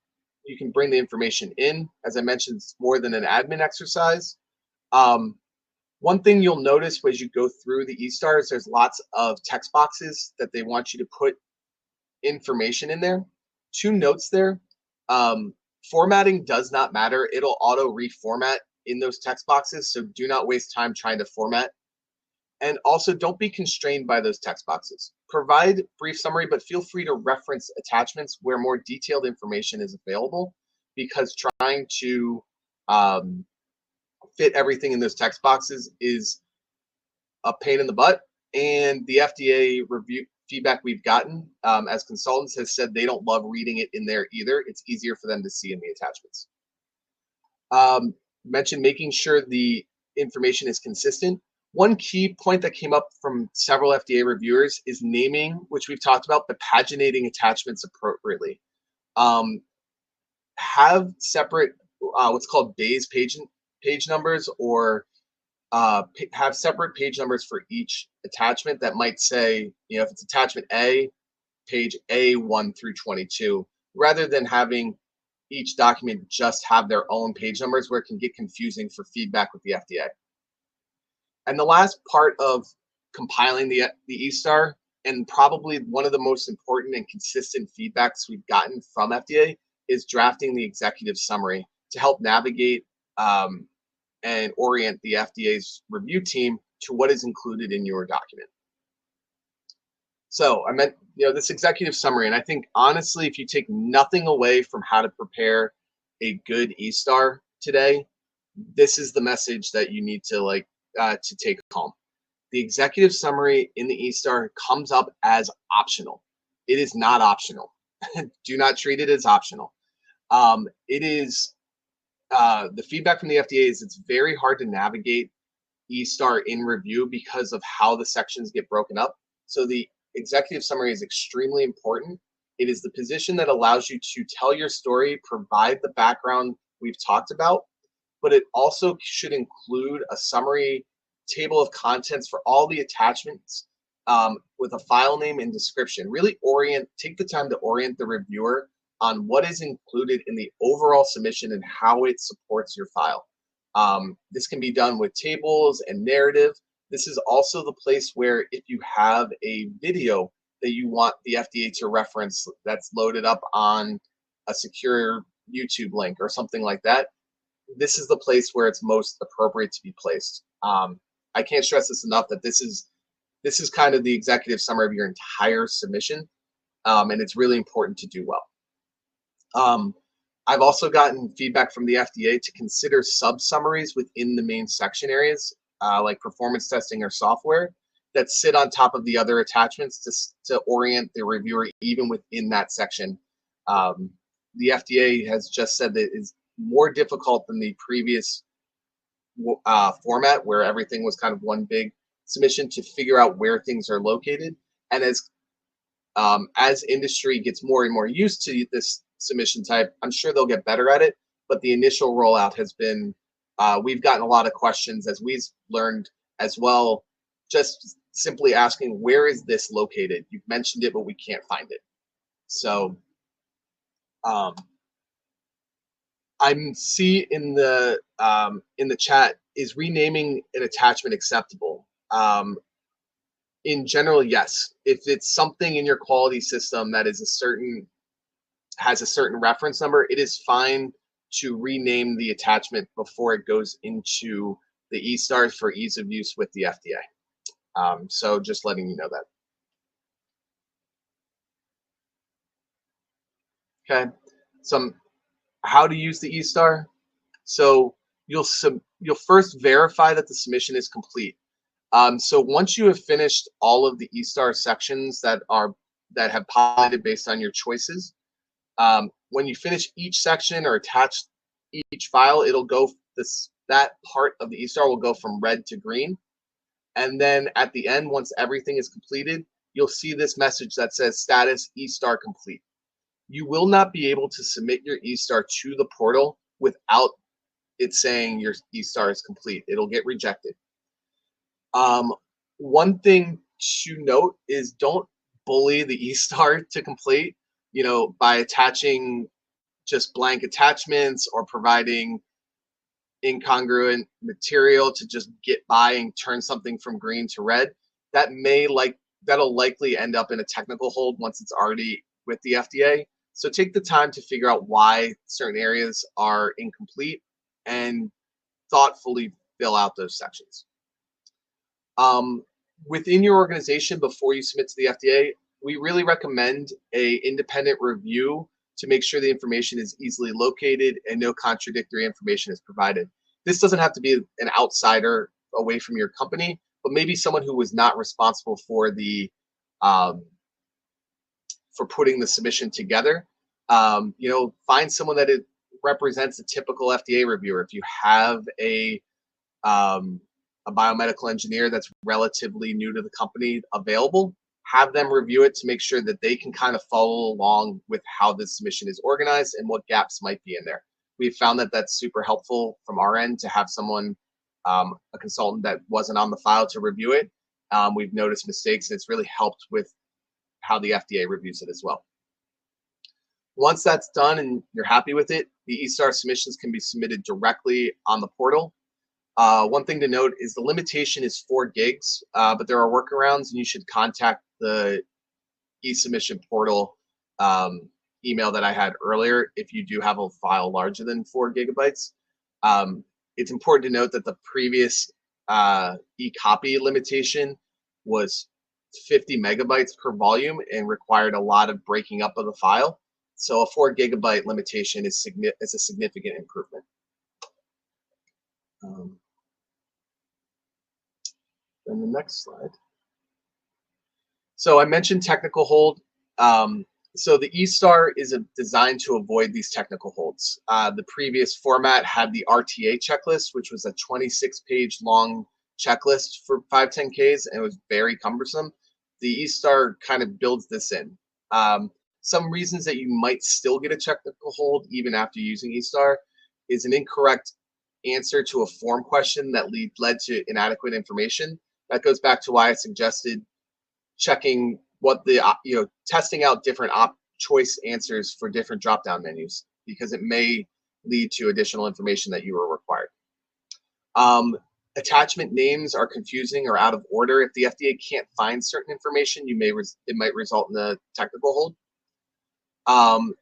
Speaker 2: you can bring the information in. As I mentioned, it's more than an admin exercise. One thing you'll notice as you go through the eStar is there's lots of text boxes that they want you to put information in there. 2 notes there. Formatting does not matter. It'll auto reformat in those text boxes, so do not waste time trying to format. And also don't be constrained by those text boxes. Provide brief summary, but feel free to reference attachments where more detailed information is available, because trying to fit everything in those text boxes is a pain in the butt. And the FDA review feedback we've gotten as consultants has said they don't love reading it in there either. It's easier for them to see in the attachments. Mentioned making sure the information is consistent. One key point that came up from several FDA reviewers is naming, which we've talked about, but paginating attachments appropriately. Have separate what's called Bayes page numbers, or have separate page numbers for each attachment that might say, if it's attachment A, page A1 through 22, rather than having each document just have their own page numbers where it can get confusing for feedback with the FDA. And the last part of compiling the eStar, and probably one of the most important and consistent feedbacks we've gotten from FDA, is drafting the executive summary to help navigate and orient the FDA's review team to what is included in your document. So I meant, this executive summary, and I think honestly, if you take nothing away from how to prepare a good E-Star today, this is the message that you need to to take home. The executive summary in the E-Star comes up as optional. It is not optional. Do not treat it as optional. It is the feedback from the FDA is it's very hard to navigate E-Star in review because of how the sections get broken up. So the executive summary is extremely important. It is the position that allows you to tell your story, provide the background we've talked about, but it also should include a summary table of contents for all the attachments with a file name and description. Really take the time to orient the reviewer on what is included in the overall submission and how it supports your file. This can be done with tables and narrative. This is also the place where if you have a video that you want the FDA to reference that's loaded up on a secure YouTube link or something like that, this is the place where it's most appropriate to be placed. I can't stress this enough that this is kind of the executive summary of your entire submission, and it's really important to do well. I've also gotten feedback from the FDA to consider sub-summaries within the main section areas, like performance testing or software, that sit on top of the other attachments to orient the reviewer even within that section. The FDA has just said that it's more difficult than the previous format where everything was kind of one big submission to figure out where things are located. And as industry gets more and more used to this submission type, I'm sure they'll get better at it. But the initial rollout has been, we've gotten a lot of questions as we've learned as well, just simply asking, where is this located? You've mentioned it, but we can't find it. So I'm see in the chat, is renaming an attachment acceptable? In general, yes. If it's something in your quality system that is has a certain reference number, it is fine to rename the attachment before it goes into the E-Stars for ease of use with the FDA. So just letting you know that. Okay. How to use the E-Star. So you'll first verify that the submission is complete. So once you have finished all of the E-Star sections that have populated based on your choices, when you finish each section or attach each file, it'll go that part of the E-Star will go from red to green. And then at the end, once everything is completed, you'll see this message that says status E-Star complete. You will not be able to submit your E-Star to the portal without it saying your E-Star is complete. It'll get rejected. One thing to note is don't bully the E-Star to complete, by attaching just blank attachments or providing incongruent material to just get by and turn something from green to red. That'll likely end up in a technical hold once it's already with the FDA. So take the time to figure out why certain areas are incomplete and thoughtfully fill out those sections. Within your organization, before you submit to the FDA, we really recommend an independent review to make sure the information is easily located and no contradictory information is provided. This doesn't have to be an outsider away from your company, but maybe someone who was not responsible for for putting the submission together. Find someone that represents a typical FDA reviewer. If you have a biomedical engineer that's relatively new to the company available, have them review it to make sure that they can kind of follow along with how this submission is organized and what gaps might be in there. We've found that that's super helpful from our end to have someone, a consultant that wasn't on the file to review it. We've noticed mistakes, and it's really helped with how the FDA reviews it as well. Once that's done and you're happy with it, the E-Star submissions can be submitted directly on the portal. One thing to note is the limitation is 4 gigs, but there are workarounds, and you should contact the e-submission portal email that I had earlier if you do have a file larger than 4 gigabytes. It's important to note that the previous e-copy limitation was 50 megabytes per volume and required a lot of breaking up of the file. So a 4 gigabyte limitation is a significant improvement. Then the next slide. So I mentioned technical hold. So the eStar is designed to avoid these technical holds. The previous format had the RTA checklist, which was a 26-page long checklist for 510Ks, and it was very cumbersome. The eStar kind of builds this in. Some reasons that you might still get a technical hold even after using eStar is an incorrect answer to a form question that led to inadequate information. That goes back to why I suggested checking what the testing out different choice answers for different drop-down menus, because it may lead to additional information that you were required. Attachment names are confusing or out of order. If the FDA can't find certain information, it might result in a technical hold.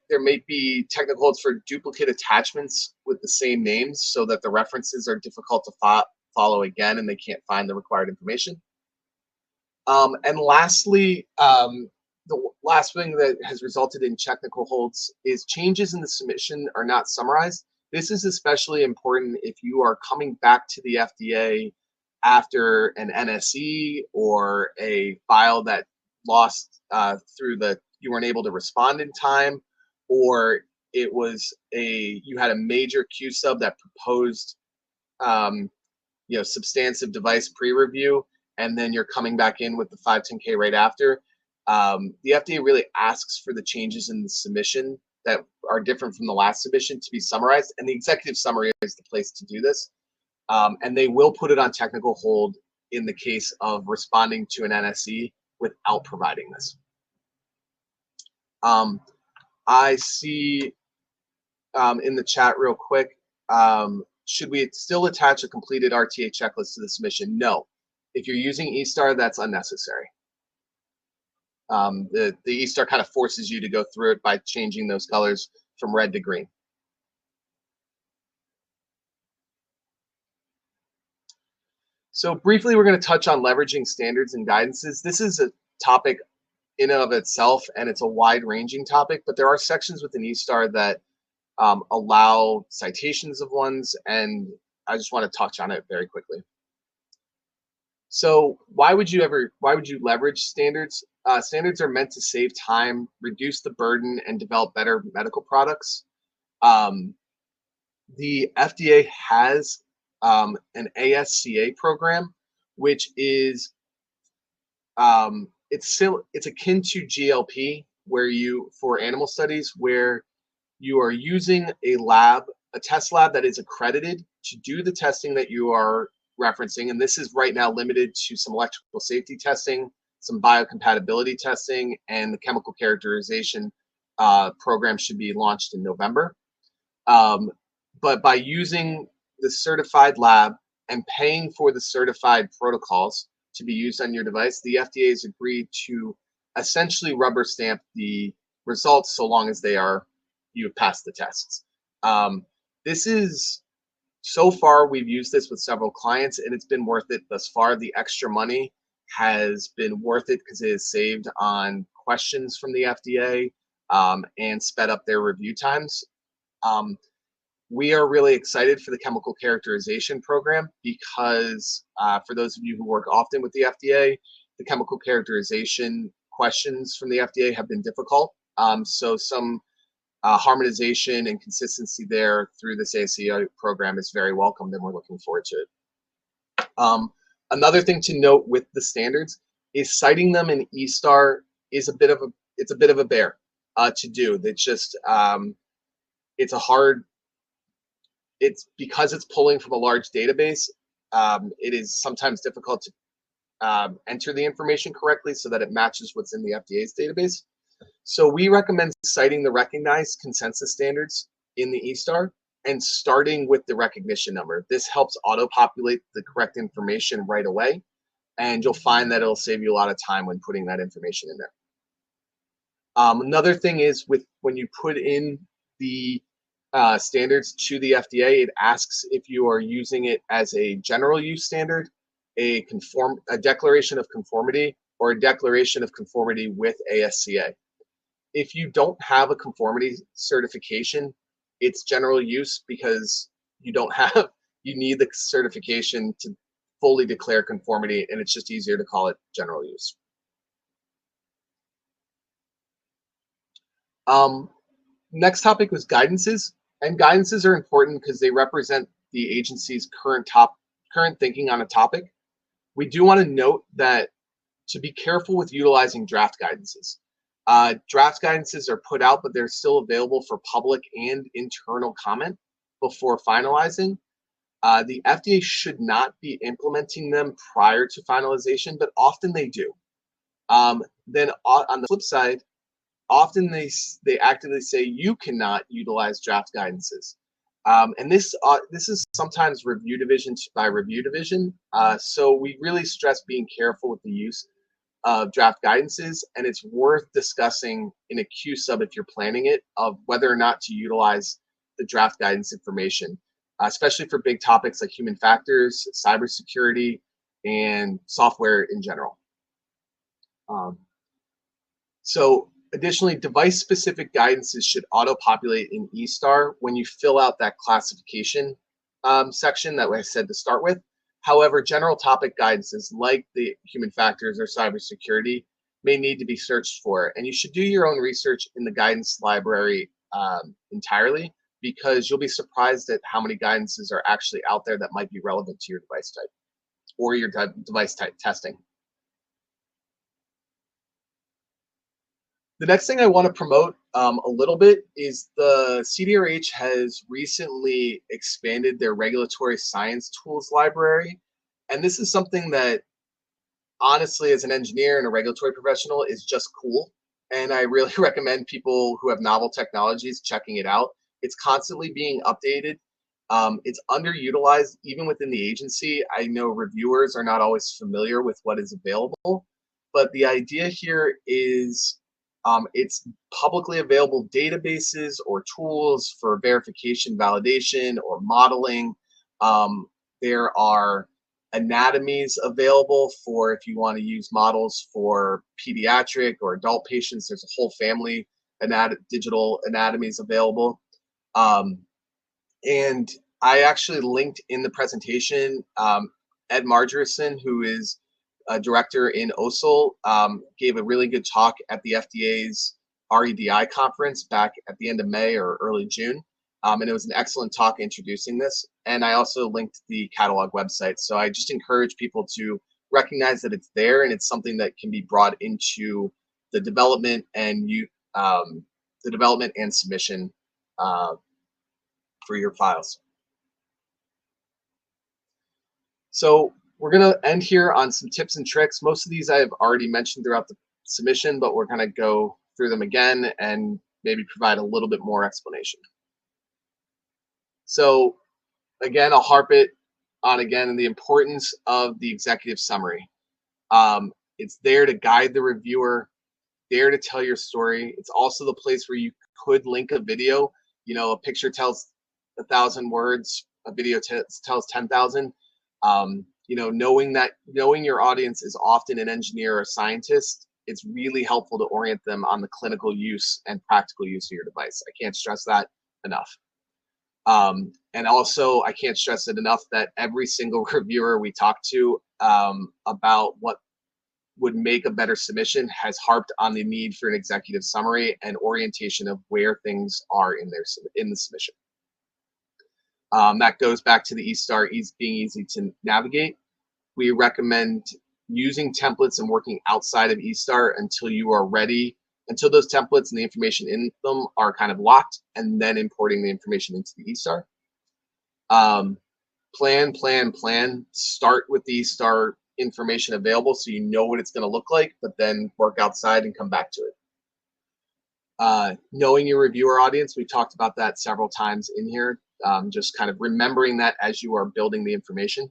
Speaker 2: There may be technical holds for duplicate attachments with the same names, so that the references are difficult to follow again and they can't find the required information. And lastly, the last thing that has resulted in technical holds is changes in the submission are not summarized. This is especially important if you are coming back to the FDA after an NSE or a file that lost you weren't able to respond in time, or it was you had a major Q sub that proposed substantive device pre-review, and then you're coming back in with the 510K right after. The FDA really asks for the changes in the submission that are different from the last submission to be summarized, and the executive summary is the place to do this. And they will put it on technical hold in the case of responding to an NSE without providing this. I see in the chat real quick, should we still attach a completed RTA checklist to the submission? No. If you're using eStar, that's unnecessary. The eStar kind of forces you to go through it by changing those colors from red to green. So briefly, we're going to touch on leveraging standards and guidances. This is a topic in and of itself, and it's a wide-ranging topic, but there are sections within eStar that allow citations of ones, and I just want to touch on it very quickly. So why would you leverage standards? Standards are meant to save time, reduce the burden, and develop better medical products. The FDA has an ASCA program, which is it's akin to GLP, for animal studies, where you are using a test lab that is accredited to do the testing that you are referencing. And this is right now limited to some electrical safety testing, some biocompatibility testing, and the chemical characterization program should be launched in November. But by using the certified lab and paying for the certified protocols to be used on your device, the FDA has agreed to essentially rubber stamp the results so long as you've passed the tests. So far, we've used this with several clients, and it's been worth it thus far. The extra money has been worth it because it has saved on questions from the FDA and sped up their review times. We are really excited for the chemical characterization program because for those of you who work often with the FDA, the chemical characterization questions from the FDA have been difficult. So some harmonization and consistency there through this ASCA program is very welcome, and we're looking forward to it. Another thing to note with the standards is citing them in eStar is a bit of a bear to do. It's just it's because it's pulling from a large database. It is sometimes difficult to enter the information correctly so that it matches what's in the FDA's database. So we recommend citing the recognized consensus standards in the eStar and starting with the recognition number. This helps auto-populate the correct information right away, and you'll find that it'll save you a lot of time when putting that information in there. Another thing is when you put in the standards to the FDA. It asks if you are using it as a general use standard, a declaration of conformity, or a declaration of conformity with ASCA. If you don't have a conformity certification, it's general use because you don't have, you need the certification to fully declare conformity, and it's just easier to call it general use. Next topic was guidances, and guidances are important because they represent the agency's current thinking on a topic. We do want to note that to be careful with utilizing draft guidances. Draft guidances are put out, but they're still available for public and internal comment before finalizing. The FDA should not be implementing them prior to finalization, but often they do. Then on the flip side, often they actively say you cannot utilize draft guidances. And this is sometimes review division by review division. So we really stress being careful with the use of draft guidances, and it's worth discussing in a Q sub if you're planning it of whether or not to utilize the draft guidance information, especially for big topics like human factors, cybersecurity, and software in general. So additionally, device-specific guidances should auto-populate in eStar when you fill out that classification section that I said to start with. However, general topic guidances like the human factors or cybersecurity may need to be searched for, and you should do your own research in the guidance library entirely, because you'll be surprised at how many guidances are actually out there that might be relevant to your device type or your device type testing. The next thing I want to promote a little bit is the CDRH has recently expanded their regulatory science tools library. And this is something that, honestly, as an engineer and a regulatory professional, is just cool. And I really recommend people who have novel technologies checking it out. It's constantly being updated. It's underutilized even within the agency. I know reviewers are not always familiar with what is available, but the idea here is it's publicly available databases or tools for verification, validation, or modeling. There are anatomies available for if you want to use models for pediatric or adult patients. There's a whole family digital anatomies available. And I actually linked in the presentation, Ed Margerson, who is a director in OSL, gave a really good talk at the FDA's REDI conference back at the end of May or early June. And it was an excellent talk introducing this. And I also linked the catalog website. So I just encourage people to recognize that it's there and it's something that can be brought into the development and submission for your files. So we're going to end here on some tips and tricks. Most of these I have already mentioned throughout the submission, but we're going to go through them again and maybe provide a little bit more explanation. So again, I'll harp it on again the importance of the executive summary. It's there to guide the reviewer, there to tell your story. It's also the place where you could link a video. You know, a picture tells 1,000 words, a video tells 10,000. You know, knowing your audience is often an engineer or a scientist, it's really helpful to orient them on the clinical use and practical use of your device. I can't stress that enough. And also, I can't stress it enough that every single reviewer we talk to about what would make a better submission has harped on the need for an executive summary and orientation of where things are in the submission. That goes back to the eStar being easy to navigate. We recommend using templates and working outside of eStar until you are ready, until those templates and the information in them are kind of locked, and then importing the information into the eStar. Plan. Start with the eStar information available so you know what it's going to look like, but then work outside and come back to it. Knowing your reviewer audience, we talked about that several times in here. Just kind of remembering that as you are building the information.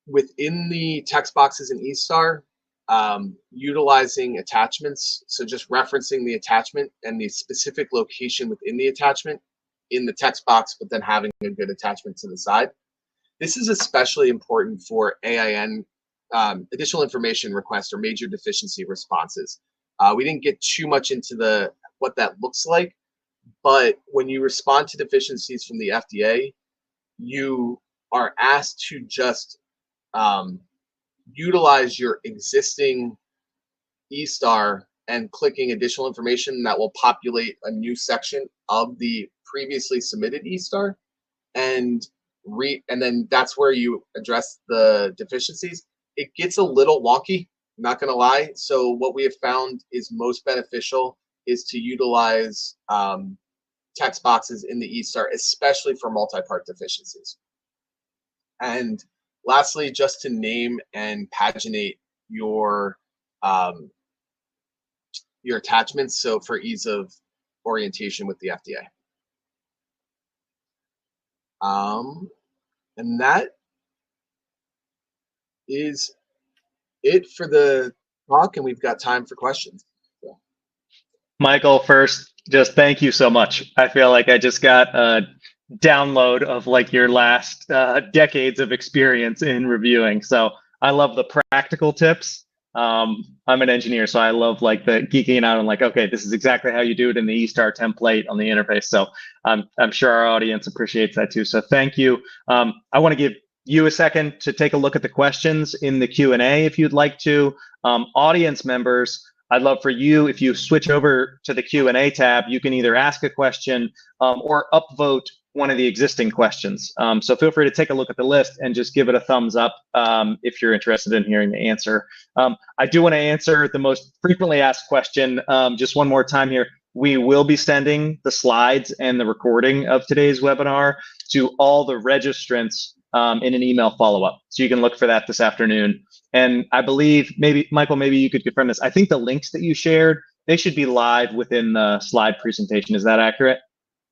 Speaker 2: Within the text boxes in eStar, utilizing attachments. So just referencing the attachment and the specific location within the attachment in the text box, but then having a good attachment to the side. This is especially important for AIN, additional information requests or major deficiency responses. We didn't get too much into what that looks like, but when you respond to deficiencies from the FDA, you are asked to just utilize your existing eStar and clicking additional information that will populate a new section of the previously submitted eStar, and then that's where you address the deficiencies. It gets a little wonky, not going to lie. So what we have found is most beneficial is to utilize text boxes in the eStar, especially for multi-part deficiencies. And lastly, just to name and paginate your attachments, so for ease of orientation with the FDA. And that is it for the talk, and we've got time for questions. So.
Speaker 1: Michael, first, just thank you so much. I feel like I just got a download of like your last decades of experience in reviewing. So I love the practical tips. I'm an engineer, so I love like the geeking out and like, okay, this is exactly how you do it in the eStar template on the interface. So I'm sure our audience appreciates that too. So thank you. I want to give you a second to take a look at the questions in the Q&A if you'd like to. Audience members, I'd love for you, if you switch over to the Q&A tab, you can either ask a question or upvote one of the existing questions. So feel free to take a look at the list and just give it a thumbs up if you're interested in hearing the answer. I do want to answer the most frequently asked question just one more time here. We will be sending the slides and the recording of today's webinar to all the registrants in an email follow-up. So you can look for that this afternoon. And I believe, maybe, Michael, maybe you could confirm this. I think the links that you shared, they should be live within the slide presentation. Is that accurate?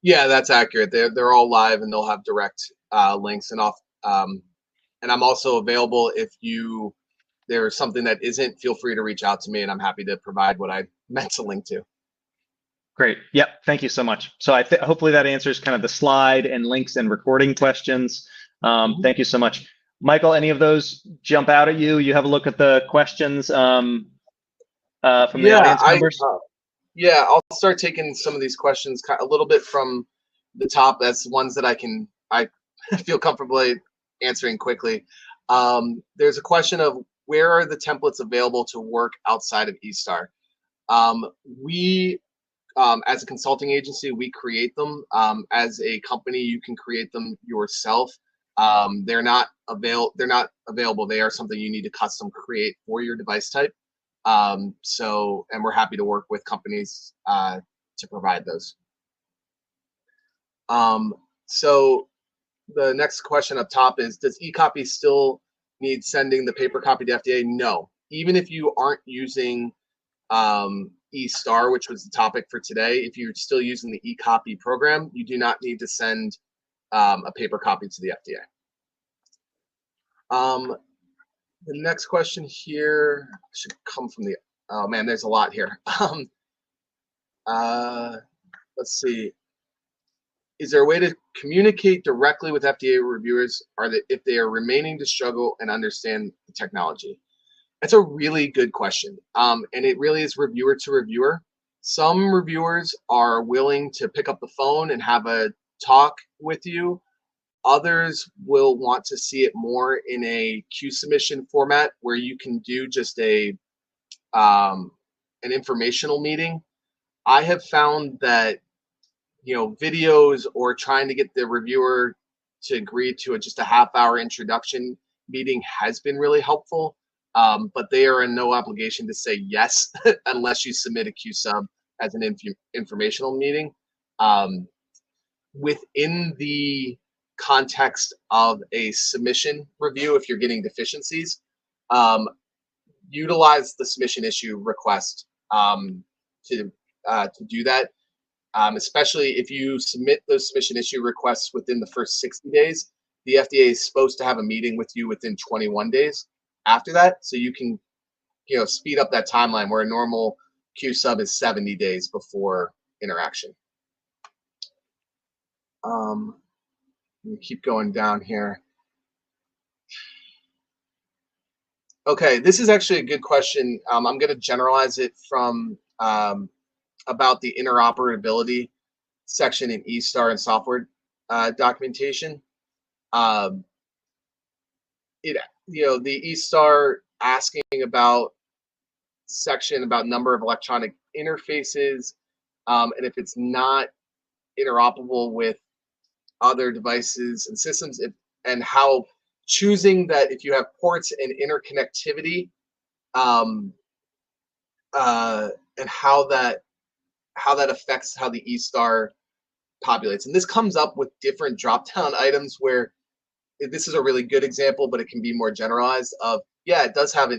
Speaker 2: Yeah, that's accurate. They're all live and they'll have direct links and off. And I'm also available if there's something that isn't, feel free to reach out to me and I'm happy to provide what I meant to link to.
Speaker 1: Great. Yep. Thank you so much. So hopefully that answers kind of the slide and links and recording questions. Thank you so much. Michael, any of those jump out at you? You have a look at the questions from the audience members?
Speaker 2: Yeah, I'll start taking some of these questions a little bit from the top. That's ones that I feel comfortable answering quickly. There's a question of where are the templates available to work outside of eStar? We, as a consulting agency, we create them. As a company, you can create them yourself. They're not available. They are something you need to custom create for your device type. And we're happy to work with companies to provide those. So the next question up top is, does eCopy still need sending the paper copy to FDA? No. Even if you aren't using eStar, which was the topic for today, if you're still using the eCopy program, you do not need to send a paper copy to the FDA. The next question here should come from the, oh man, there's a lot here. Let's see. Is there a way to communicate directly with FDA reviewers if they are remaining to struggle and understand the technology? That's a really good question. And it really is reviewer to reviewer. Some reviewers are willing to pick up the phone and have a talk with you. Others will want to see it more in a Q submission format where you can do just an informational meeting. I have found that, videos or trying to get the reviewer to agree to just a half-hour introduction meeting has been really helpful, but they are in no obligation to say yes unless you submit a Q sub as an informational meeting. Within the context of a submission review, if you're getting deficiencies, utilize the submission issue request to do that. Especially if you submit those submission issue requests within the first 60 days, the FDA is supposed to have a meeting with you within 21 days after that, so you can speed up that timeline where a normal Q sub is 70 days before interaction. Let me keep going down here. Okay, this is actually a good question. I'm going to generalize it from about the interoperability section in eStar and software documentation. The eStar asking about section about number of electronic interfaces, and if it's not interoperable with other devices and systems, and how choosing that if you have ports and interconnectivity, and how that affects how the eStar populates. And this comes up with different drop-down items where this is a really good example, but it can be more generalized of, yeah, it does have a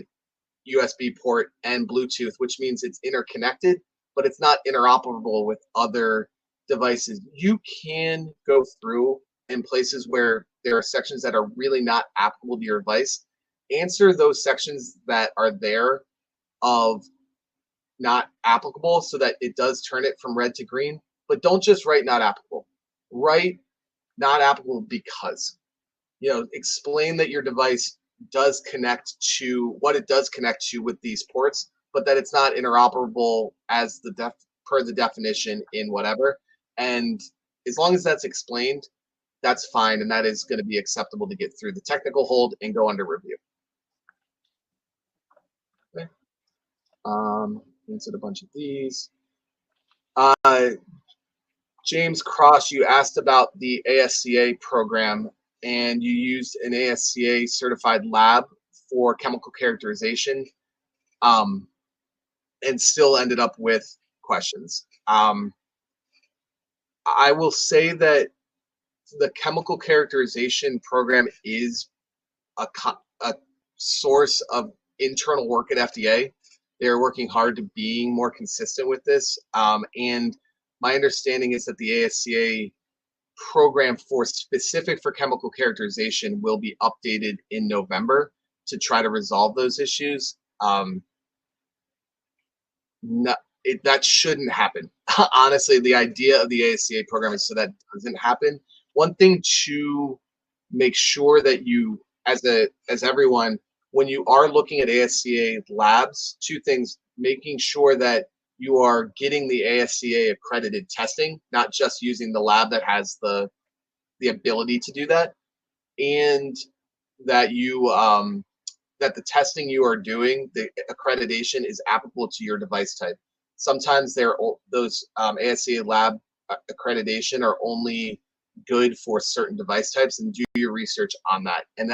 Speaker 2: USB port and Bluetooth, which means it's interconnected, but it's not interoperable with other devices. You can go through in places where there are sections that are really not applicable to your device, answer those sections that are there of not applicable so that it does turn it from red to green, but don't just write not applicable. Write not applicable because, explain that your device does connect to what it does connect to with these ports, but that it's not interoperable as per the definition in whatever. And as long as that's explained, that's fine, and that is going to be acceptable to get through the technical hold and go under review. Okay. Answered a bunch of these. James Cross, you asked about the ASCA program, and you used an ASCA certified lab for chemical characterization, and still ended up with questions. I will say that the chemical characterization program is a source of internal work at FDA. They're working hard to being more consistent with this. And my understanding is that the ASCA program specific for chemical characterization will be updated in November to try to resolve those issues. That shouldn't happen. Honestly, the idea of the ASCA program is so that doesn't happen. One thing to make sure that you, as everyone, when you are looking at ASCA labs, two things: making sure that you are getting the ASCA accredited testing, not just using the lab that has the ability to do that, and that you that the testing you are doing, the accreditation is applicable to your device type. Sometimes those ASCA lab accreditation are only good for certain device types, and do your research on that. And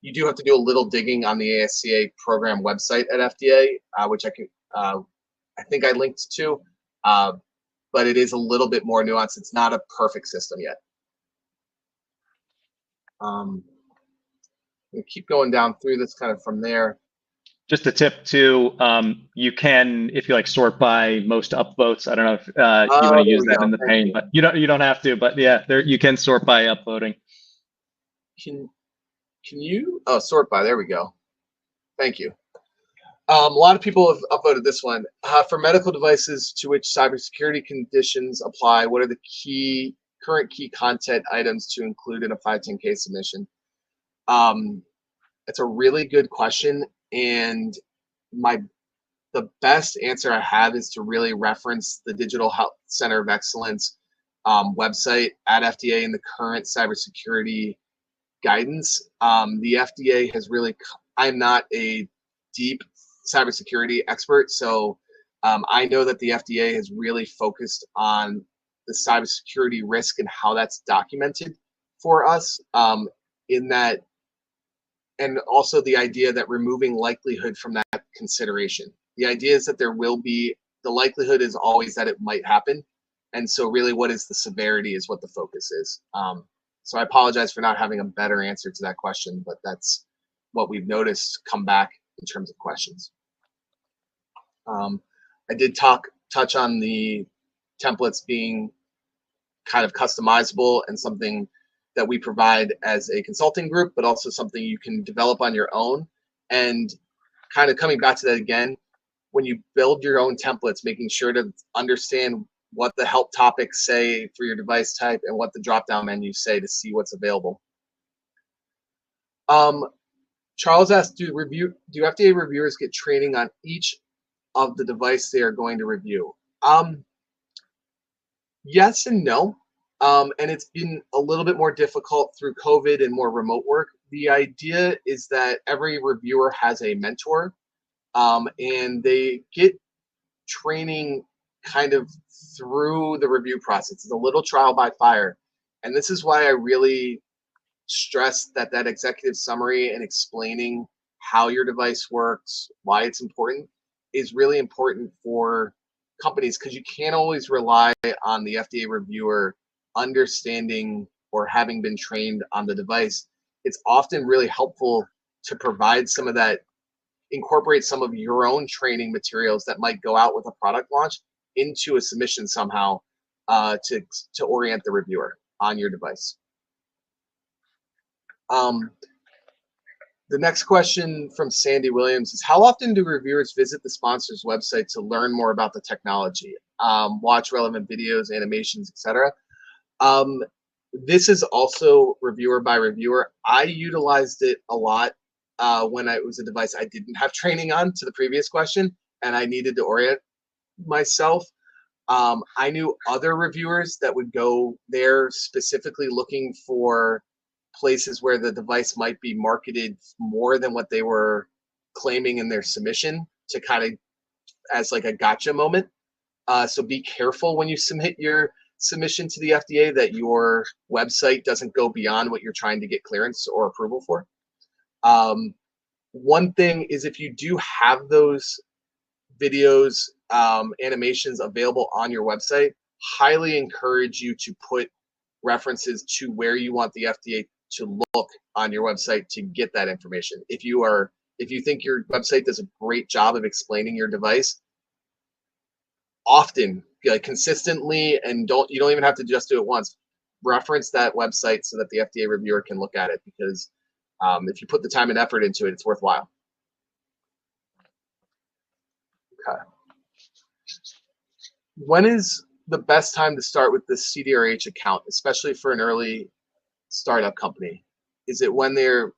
Speaker 2: you do have to do a little digging on the ASCA program website at FDA, which I think I linked to, but it is a little bit more nuanced. It's not a perfect system yet. We keep going down through this kind of from there.
Speaker 1: Just a tip too, you can, if you sort by most upvotes. I don't know if you want to use that in the pane, but you don't have to. But yeah, you can sort by upvoting.
Speaker 2: Can you? Oh, sort by. There we go. Thank you. A lot of people have upvoted this one. For medical devices to which cybersecurity conditions apply, what are the current key content items to include in a 510K submission? It's a really good question, and the best answer I have is to really reference the Digital Health Center of Excellence website at FDA and the current cybersecurity guidance. The FDA has really, I'm not a deep cybersecurity expert, so I know that the FDA has really focused on the cybersecurity risk and how that's documented for us, in that, and also the idea that removing likelihood from that consideration. The idea is that the likelihood is always that it might happen, and so really what is the severity is what the focus is. So I apologize for not having a better answer to that question, but that's what we've noticed come back in terms of questions. I did touch on the templates being kind of customizable and something that we provide as a consulting group, but also something you can develop on your own. And kind of coming back to that again, when you build your own templates, making sure to understand what the help topics say for your device type and what the drop-down menus say to see what's available. Charles asked, do FDA reviewers get training on each of the device they are going to review? Yes and no. And it's been a little bit more difficult through COVID and more remote work. The idea is that every reviewer has a mentor, and they get training kind of through the review process. It's a little trial by fire. And this is why I really stress that executive summary and explaining how your device works, why it's important, is really important for companies, because you can't always rely on the FDA reviewer understanding or having been trained on the device. It's often really helpful to provide some of that, incorporate some of your own training materials that might go out with a product launch into a submission somehow, to orient the reviewer on your device. The next question from Sandy Williams is, how often do reviewers visit the sponsor's website to learn more about the technology, watch relevant videos, animations, etc.? This is also reviewer by reviewer. I utilized it a lot when it was a device I didn't have training on, to the previous question, and I needed to orient myself. I knew other reviewers that would go there specifically looking for places where the device might be marketed more than what they were claiming in their submission, to kind of as like a gotcha moment. So be careful when you submit your submission to the FDA that your website doesn't go beyond what you're trying to get clearance or approval for. One thing is, if you do have those videos, animations available on your website, highly encourage you to put references to where you want the FDA to look on your website to get that information. If you think your website does a great job of explaining your device, often, like consistently, and you don't even have to just do it once, reference that website so that the FDA reviewer can look at it, because if you put the time and effort into it, it's worthwhile. Okay. When is the best time to start with the CDRH account, especially for an early startup company? Is it when they're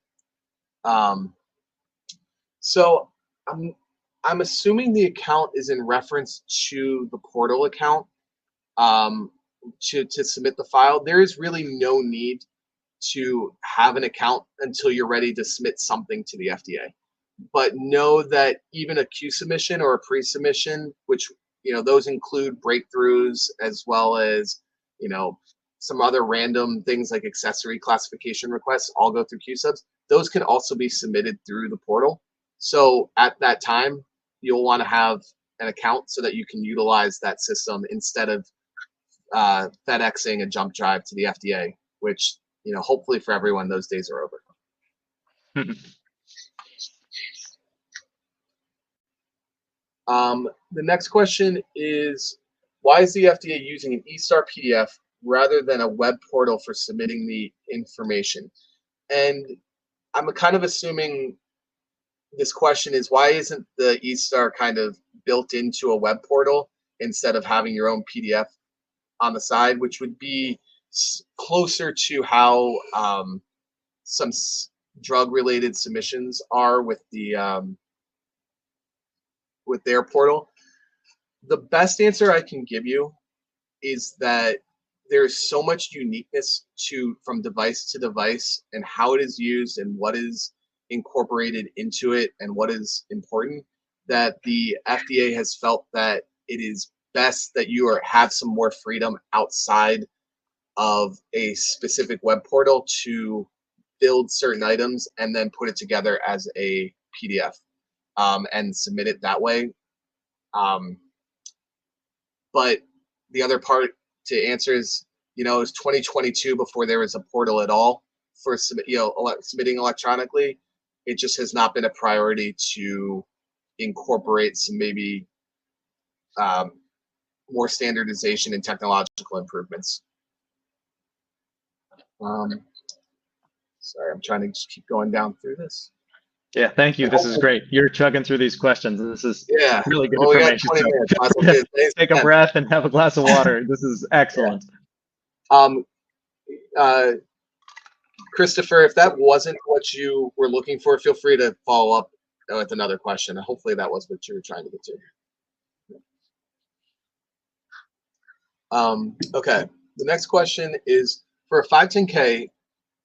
Speaker 2: so I'm assuming the account is in reference to the portal account, to submit the file. There is really no need to have an account until you're ready to submit something to the FDA. But know that even a Q submission or a pre-submission, which, those include breakthroughs as well as, some other random things like accessory classification requests, all go through Q subs. Those can also be submitted through the portal. So at that time, you'll want to have an account so that you can utilize that system instead of FedExing a jump drive to the FDA, which, hopefully for everyone, those days are over. The next question is, why is the FDA using an eStar PDF rather than a web portal for submitting the information? And I'm kind of assuming this question is, why isn't the eStar kind of built into a web portal instead of having your own PDF on the side, which would be closer to how some drug-related submissions are with their portal. The best answer I can give you is that there's so much uniqueness from device to device and how it is used and what is incorporated into it and what is important, that the FDA has felt that it is best that you have some more freedom outside of a specific web portal to build certain items and then put it together as a PDF, and submit it that way. But the other part to answer is, it was 2022 before there was a portal at all for submitting electronically. It just has not been a priority to incorporate some maybe more standardization and technological improvements. Sorry, I'm trying to just keep going down through this.
Speaker 1: Yeah, thank you.
Speaker 2: And
Speaker 1: This is
Speaker 2: hopefully,
Speaker 1: great. You're chugging through these questions. This is
Speaker 2: yeah.
Speaker 1: really good
Speaker 2: Well, we got
Speaker 1: information.
Speaker 2: 20
Speaker 1: So
Speaker 2: minutes. Might as
Speaker 1: feel
Speaker 2: well
Speaker 1: free
Speaker 2: do
Speaker 1: to
Speaker 2: it.
Speaker 1: take a breath and have a glass of water. This is
Speaker 2: Yeah.
Speaker 1: excellent.
Speaker 2: Um, Christopher, if that wasn't what you were looking for, feel free to follow up with another question. Hopefully that was what you were trying to get to. Okay, the next question is for a 510K,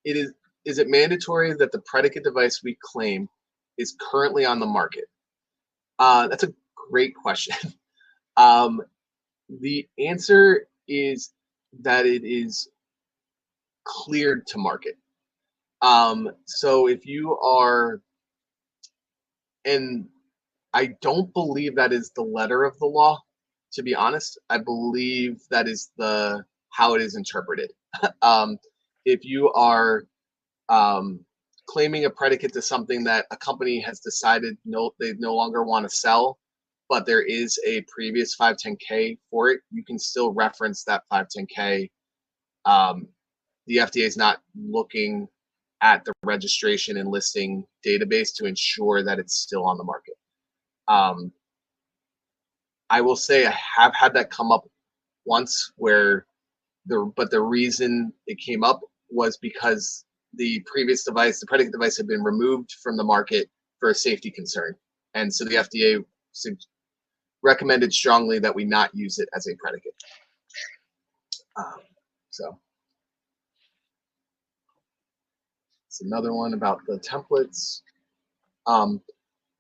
Speaker 2: is it mandatory that the predicate device we claim is currently on the market? That's a great question. Um, the answer is that it is cleared to market. So if you are, and I don't believe that is the letter of the law, to be honest. I believe that is the how it is interpreted. um, if you are um, claiming a predicate to something that a company has decided they no longer want to sell, but there is a previous 510K for it, you can still reference that 510K. The FDA is not looking at the registration and listing database to ensure that it's still on the market. Um, I will say I have had that come up once where the reason it came up was because the previous device, the predicate device, had been removed from the market for a safety concern, and so the FDA recommended strongly that we not use it as a predicate. So it's another one about the templates.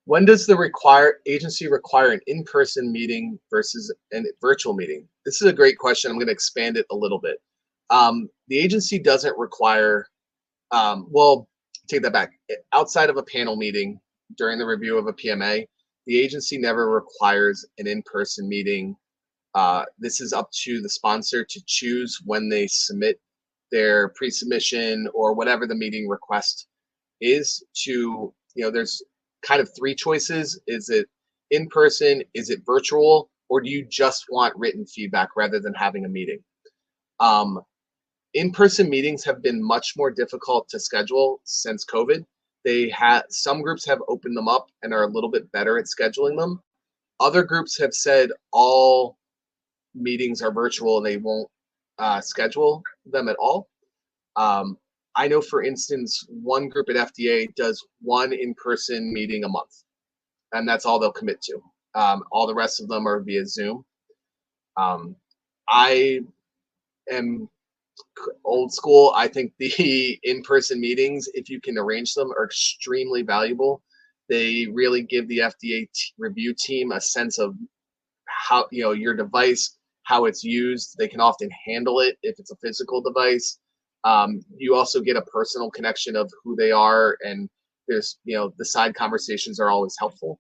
Speaker 2: When does the agency require an in-person meeting versus a virtual meeting? This is a great question. I'm going to expand it a little bit. The agency doesn't require, well, take that back. Outside of a panel meeting during the review of a PMA, the agency never requires an in-person meeting. This is up to the sponsor to choose when they submit their pre-submission or whatever the meeting request is to, there's kind of three choices. Is it in person? Is it virtual? Or do you just want written feedback rather than having a meeting? In-person meetings have been much more difficult to schedule since COVID. Some groups have opened them up and are a little bit better at scheduling them. Other groups have said all meetings are virtual and they won't schedule them at all. I know, for instance, one group at FDA does one in-person meeting a month, and that's all they'll commit to. All the rest of them are via Zoom. I am old school. I think the in-person meetings, if you can arrange them, are extremely valuable. They really give the FDA review team a sense of how, your device, how it's used. They can often handle it if it's a physical device. You also get a personal connection of who they are, and there's, the side conversations are always helpful.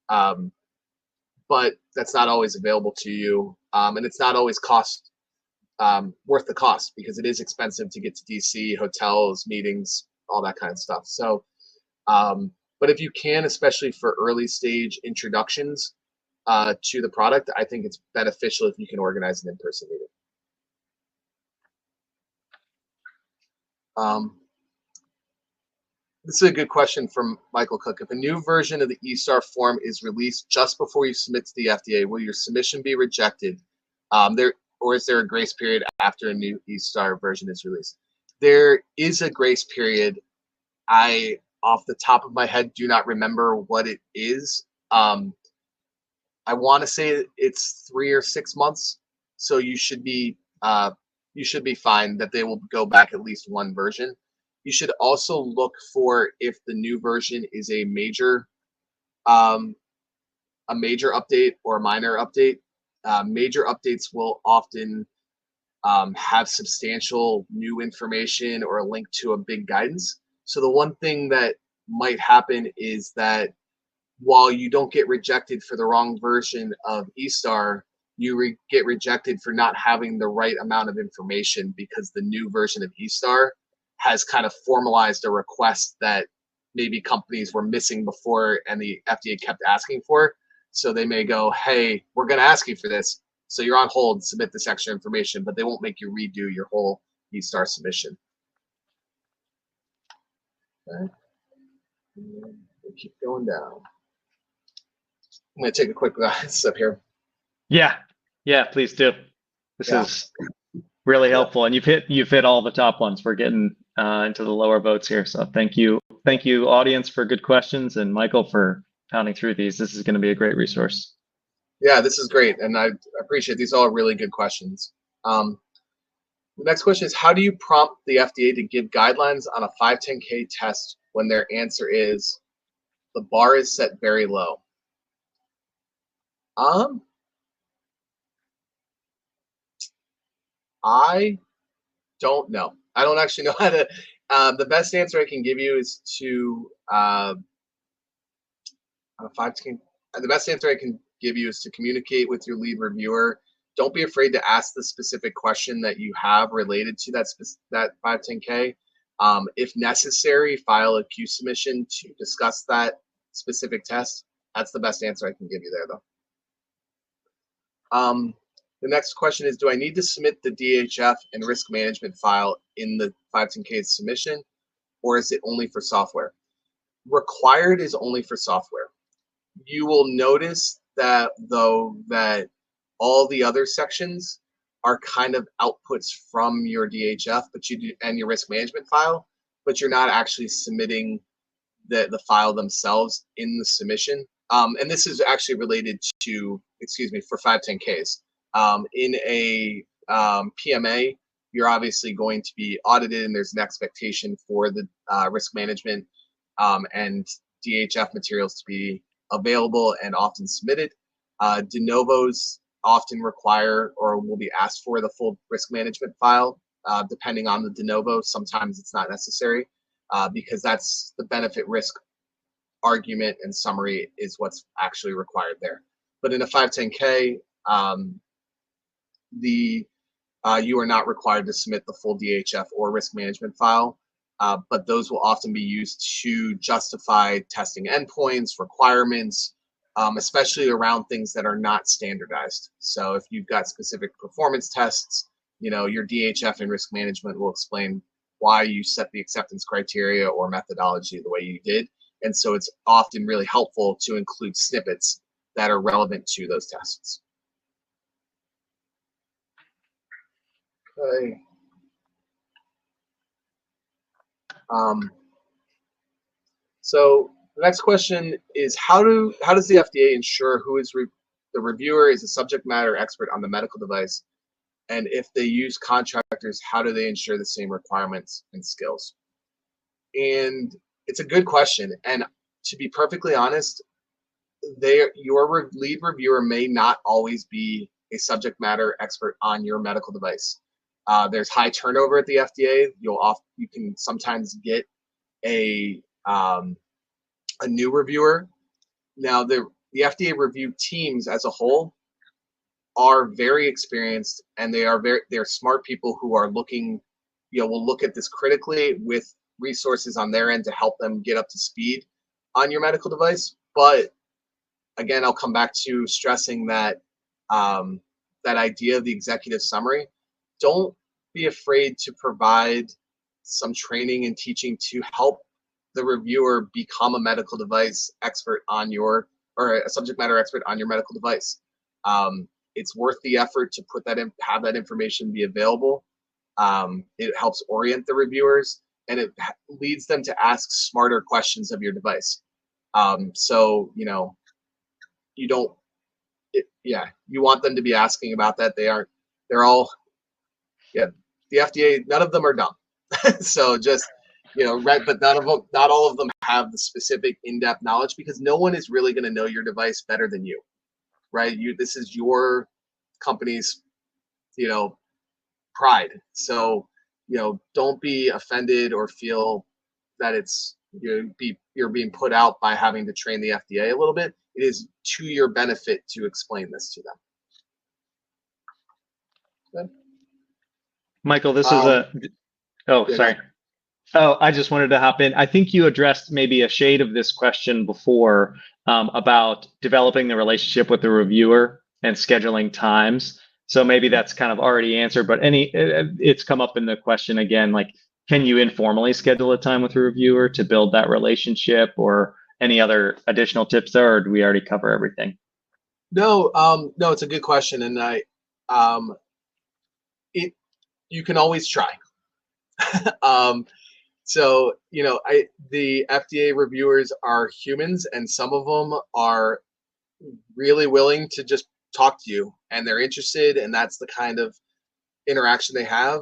Speaker 2: But that's not always available to you, and it's not always worth the cost, because it is expensive to get to DC, hotels, meetings, all that kind of stuff. So, but if you can, especially for early stage introductions to the product, I think it's beneficial if you can organize an in-person meeting. This is a good question from Michael Cook. If a new version of the eStar form is released just before you submit to the FDA, will your submission be rejected? Or is there a grace period after a new eStar version is released? There is a grace period. I, off the top of my head, do not remember what it is. I want to say it's 3 or 6 months, so you should be fine. That they will go back at least one version. You should also look for if the new version is a major update or a minor update. Major updates will often have substantial new information or a link to a big guidance. So the one thing that might happen is that while you don't get rejected for the wrong version of eStar, you get rejected for not having the right amount of information, because the new version of eStar has kind of formalized a request that maybe companies were missing before and the FDA kept asking for. So they may go, hey, we're going to ask you for this, so you're on hold, submit this extra information, but they won't make you redo your whole eStar submission. Okay. Keep going down. I'm going to take a quick step here.
Speaker 1: Yeah, please do. This is really helpful, and you've hit all the top ones. We're getting into the lower votes here, so thank you, audience, for good questions, and Michael for pounding through these. This is going to be a great resource.
Speaker 2: Yeah, this is great, and I appreciate these all really good questions. The next question is, how do you prompt the FDA to give guidelines on a 510K test when their answer is the bar is set very low? I don't know. I don't actually know how to. The best answer I can give you is to on a 510K. The best answer I can give you is to communicate with your lead reviewer. Don't be afraid to ask the specific question that you have related to that 510K. If necessary, file a Q submission to discuss that specific test. That's the best answer I can give you there, though. The next question is, do I need to submit the DHF and risk management file in the 510K submission, or is it only for software? Required is only for software. You will notice that, though, that all the other sections are kind of outputs from your DHF, but you do, and your risk management file, but you're not actually submitting the file themselves in the submission. And this is actually related to, for 510Ks. In a PMA, you're obviously going to be audited, and there's an expectation for the risk management and DHF materials to be available and often submitted. De novos often require or will be asked for the full risk management file, depending on the de novo. Sometimes it's not necessary because that's the benefit risk argument and summary is what's actually required there. But in a 510K, you are not required to submit the full DHF or risk management file, but those will often be used to justify testing endpoints, requirements, especially around things that are not standardized. So if you've got specific performance tests, your DHF and risk management will explain why you set the acceptance criteria or methodology the way you did. And so it's often really helpful to include snippets that are relevant to those tests. Okay. So the next question is, how does the FDA ensure who is the reviewer is a subject matter expert on the medical device, and if they use contractors, how do they ensure the same requirements and skills? And it's a good question, and to be perfectly honest, your lead reviewer may not always be a subject matter expert on your medical device. There's high turnover at the FDA. You can sometimes get a new reviewer. Now the FDA review teams as a whole are very experienced, and they're smart people who are looking, will look at this critically with resources on their end to help them get up to speed on your medical device. But again, I'll come back to stressing that that idea of the executive summary. Don't be afraid to provide some training and teaching to help the reviewer become a medical device expert or a subject matter expert on your medical device. It's worth the effort to put that in, have that information be available. It helps orient the reviewers, and it leads them to ask smarter questions of your device. So you don't, you want them to be asking about that. They're all, the FDA, none of them are dumb. So just, right, but not all of them have the specific in-depth knowledge, because no one is really going to know your device better than you, right? This is your company's, pride. So, don't be offended or feel that you're being put out by having to train the FDA a little bit. It is to your benefit to explain this to them. Good.
Speaker 1: Michael, this is sorry. Oh, I just wanted to hop in. I think you addressed maybe a shade of this question before about developing the relationship with the reviewer and scheduling times. So maybe that's kind of already answered, but it's come up in the question again, like, can you informally schedule a time with a reviewer to build that relationship, or any other additional tips there, or do we already cover everything?
Speaker 2: No, no, it's a good question, and um, it you can always try. um, so the FDA reviewers are humans, and some of them are really willing to just talk to you, and they're interested, and that's the kind of interaction they have.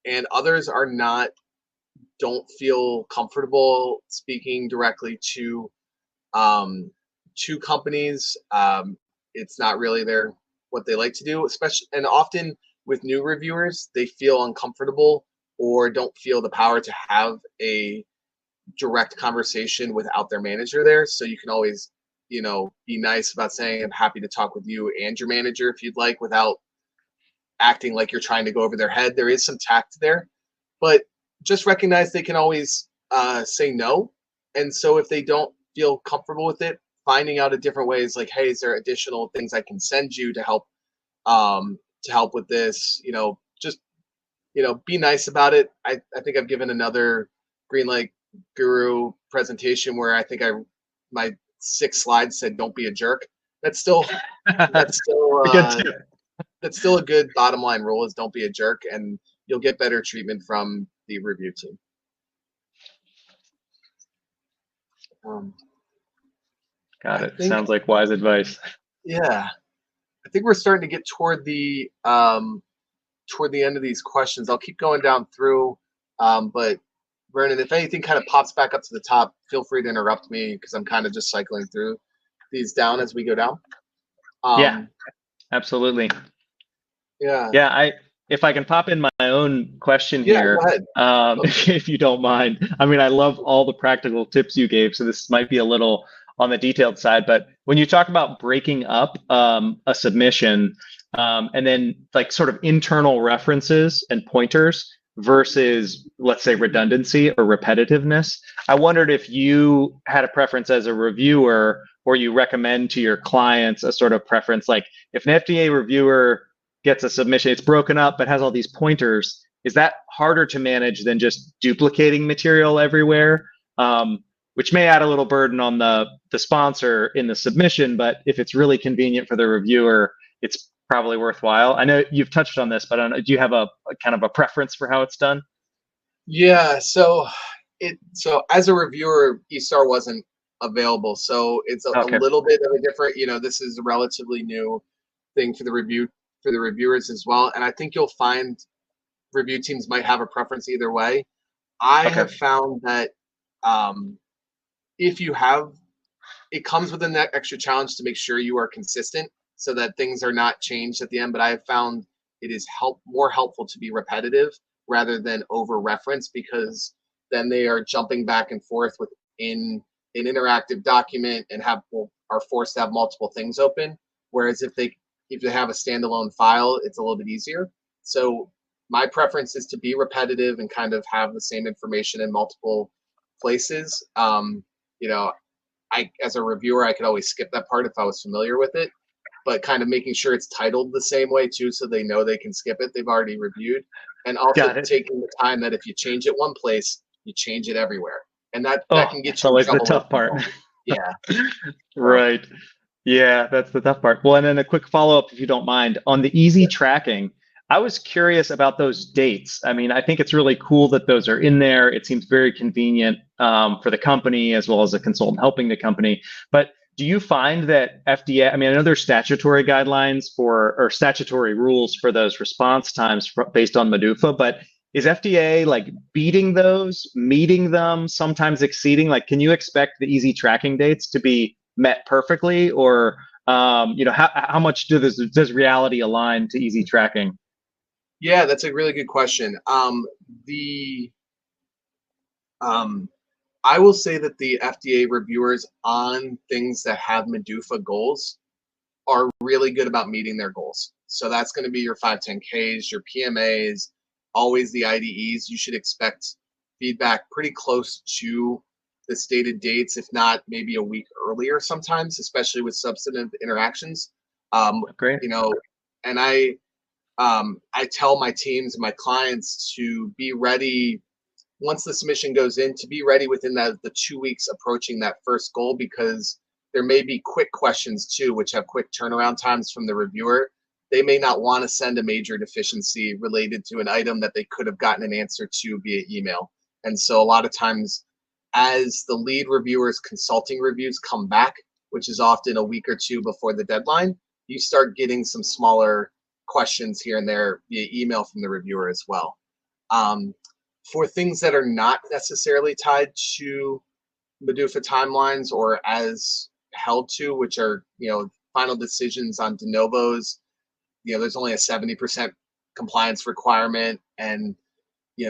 Speaker 2: And others are not, don't feel comfortable speaking directly um, to companies. It's not really their what they like to do, especially and often with new reviewers, they feel uncomfortable or don't feel the power to have a direct conversation without their manager there. So you can always, be nice about saying, I'm happy to talk with you and your manager if you'd like, without acting like you're trying to go over their head. There is some tact there, but just recognize they can always say no. And so if they don't feel comfortable with it, finding out a different ways, like, hey, is there additional things I can send you to help with this? Just be nice about it. I think I've given another Green Light Guru presentation where I think my 6 slides said don't be a jerk. That's still that's still
Speaker 1: A good tip.
Speaker 2: that's still a good bottom line rule, is don't be a jerk, and you'll get better treatment from the review team. Um,
Speaker 1: Got
Speaker 2: I
Speaker 1: it.
Speaker 2: think,
Speaker 1: Sounds like wise advice.
Speaker 2: yeah, I think we're starting to get toward the end of these questions. I'll keep going down through, but Vernon, if anything kind of pops back up to the top, feel free to interrupt me because I'm kind of just cycling through these down as we go down.
Speaker 1: Yeah,
Speaker 2: Um,
Speaker 1: absolutely.
Speaker 2: yeah,
Speaker 1: Yeah, if I can pop in my own question
Speaker 2: yeah, go
Speaker 1: here,
Speaker 2: ahead.
Speaker 1: if you don't mind. I mean, I love all the practical tips you gave, so this might be a little on the detailed side, but when you talk about breaking up a submission, and then like sort of internal references and pointers versus, let's say, redundancy or repetitiveness, I wondered if you had a preference as a reviewer, or you recommend to your clients a sort of preference, like if an FDA reviewer gets a submission, it's broken up but has all these pointers. Is that harder to manage than just duplicating material everywhere? Which may add a little burden on the sponsor in the submission, but if it's really convenient for the reviewer, it's probably worthwhile. I know you've touched on this, but I don't know, do you have a kind of a preference for how it's done?
Speaker 2: Yeah, so as a reviewer, eStar wasn't available, so it's a
Speaker 1: Okay.
Speaker 2: little bit of a different. This is a relatively new thing for the reviewers as well, and I think you'll find review teams might have a preference either way. I
Speaker 1: Okay.
Speaker 2: have found that um, if you have, it comes with an extra challenge to make sure you are consistent so that things are not changed at the end. But I have found it is more helpful to be repetitive rather than over reference, because then they are jumping back and forth within an interactive document and are forced to have multiple things open. Whereas if they have a standalone file, it's a little bit easier. So my preference is to be repetitive and kind of have the same information in multiple places. You know, as a reviewer, I could always skip that part if I was familiar with it, but kind of making sure it's titled the same way too, so they know they can skip it. They've already reviewed, and also
Speaker 1: Got it.
Speaker 2: taking the time that if you change it one place, you change it everywhere, and that
Speaker 1: Oh,
Speaker 2: can get
Speaker 1: that's
Speaker 2: you in
Speaker 1: always the
Speaker 2: trouble with
Speaker 1: tough part.
Speaker 2: people. Yeah. So
Speaker 1: Right. Yeah, that's the tough part. Well, and then a quick follow-up, if you don't mind, on the easy tracking. I was curious about those dates. I mean, I think it's really cool that those are in there. It seems very convenient for the company as well as the consultant helping the company. But do you find that FDA, I mean, I know there's statutory guidelines or statutory rules for those response times based on MDUFA, but is FDA like beating those, meeting them, sometimes exceeding? Like, can you expect the easy tracking dates to be met perfectly, or how much does reality align to easy tracking?
Speaker 2: yeah, that's a really good question. The I will say that the FDA reviewers on things that have MDUFA goals are really good about meeting their goals. So that's going to be your 510Ks, your PMAs, always the IDEs. You should expect feedback pretty close to the stated dates, if not maybe a week earlier sometimes, especially with substantive interactions. Um,
Speaker 1: Great.
Speaker 2: you know, and I tell my teams and my clients to be ready once the submission goes in, to be ready within the 2 weeks approaching that first goal, because there may be quick questions too, which have quick turnaround times from the reviewer. They may not want to send a major deficiency related to an item that they could have gotten an answer to via email. And so a lot of times, as the lead reviewer's consulting reviews come back, which is often a week or two before the deadline, you start getting some smaller questions here and there via email from the reviewer as well. For things that are not necessarily tied to MDUFA timelines or as held to, which are, final decisions on de novos, there's only a 70% compliance requirement, and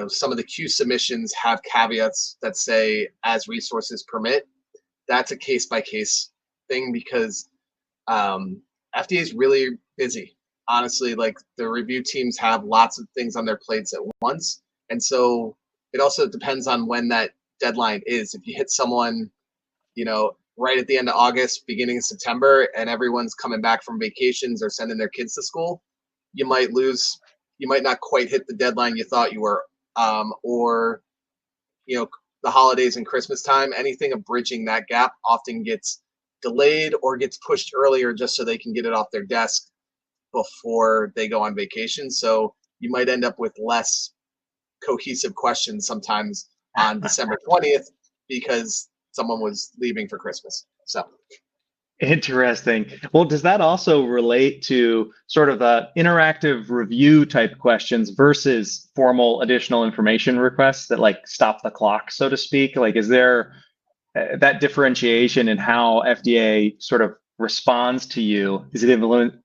Speaker 2: some of the Q submissions have caveats that say as resources permit. That's a case by case thing, because FDA is really busy. Honestly, like, the review teams have lots of things on their plates at once. And so it also depends on when that deadline is. If you hit someone, right at the end of August, beginning of September, and everyone's coming back from vacations or sending their kids to school, you might not quite hit the deadline you thought you were. Or, the holidays and Christmas time, anything bridging that gap often gets delayed or gets pushed earlier just so they can get it off their desk before they go on vacation. So you might end up with less cohesive questions sometimes on December 20th because someone was leaving for Christmas. So
Speaker 1: interesting. Well, does that also relate to sort of interactive review type questions versus formal additional information requests that like stop the clock, so to speak? Like, is there that differentiation in how FDA sort of responds to you? Is it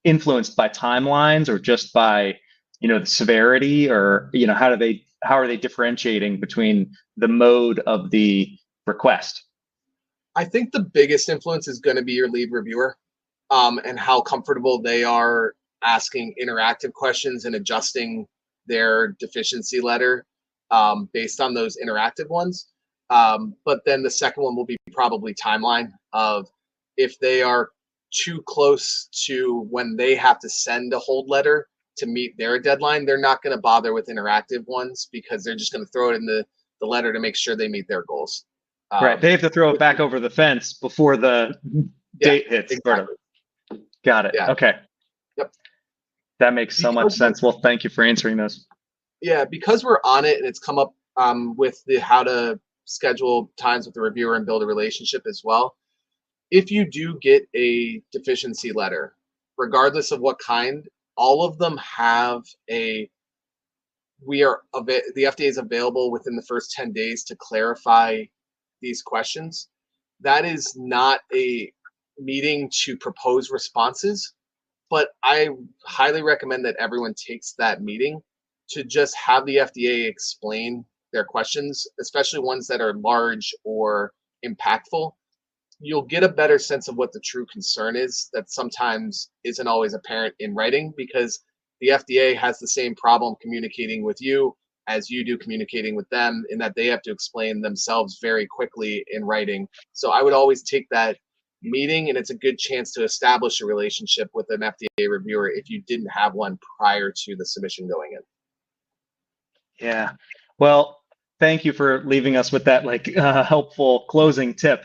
Speaker 1: influenced by timelines or just by, the severity, or, how are they differentiating between the mode of the request?
Speaker 2: I think the biggest influence is going to be your lead reviewer, and how comfortable they are asking interactive questions and adjusting their deficiency letter based on those interactive ones. But then the second one will be probably timeline of if they are too close to when they have to send a hold letter to meet their deadline, they're not going to bother with interactive ones because they're just going to throw it in the letter to make sure they meet their goals.
Speaker 1: Right. They have to throw it back over the fence before the date hits.
Speaker 2: Exactly.
Speaker 1: Sort of. Got it. Yeah. Okay.
Speaker 2: Yep.
Speaker 1: That makes so much sense. Well, thank you for answering those.
Speaker 2: Yeah, because we're on it and it's come up with the how to schedule times with the reviewer and build a relationship as well. If you do get a deficiency letter, regardless of what kind, all of them have the FDA is available within the first 10 days to clarify these questions. That is not a meeting to propose responses, but I highly recommend that everyone takes that meeting to just have the FDA explain their questions, especially ones that are large or impactful. You'll get a better sense of what the true concern is that sometimes isn't always apparent in writing, because the FDA has the same problem communicating with you as you do communicating with them, in that they have to explain themselves very quickly in writing. So I would always take that meeting, and it's a good chance to establish a relationship with an FDA reviewer if you didn't have one prior to the submission going in.
Speaker 1: Yeah. Well, thank you for leaving us with that helpful closing tip.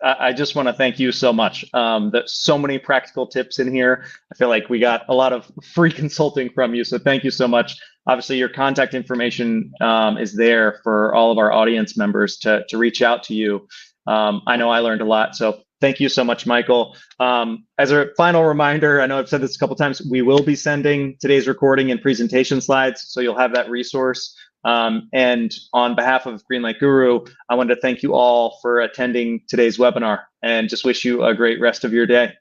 Speaker 1: I just want to thank you so much. There's so many practical tips in here. I feel like we got a lot of free consulting from you. So thank you so much. Obviously, your contact information is there for all of our audience members to reach out to you. I know I learned a lot. So thank you so much, Michael. As a final reminder, I know I've said this a couple of times, we will be sending today's recording and presentation slides, so you'll have that resource. And on behalf of Greenlight Guru, I wanted to thank you all for attending today's webinar and just wish you a great rest of your day.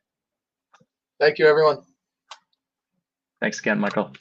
Speaker 2: Thank you, everyone.
Speaker 1: Thanks again, Michael.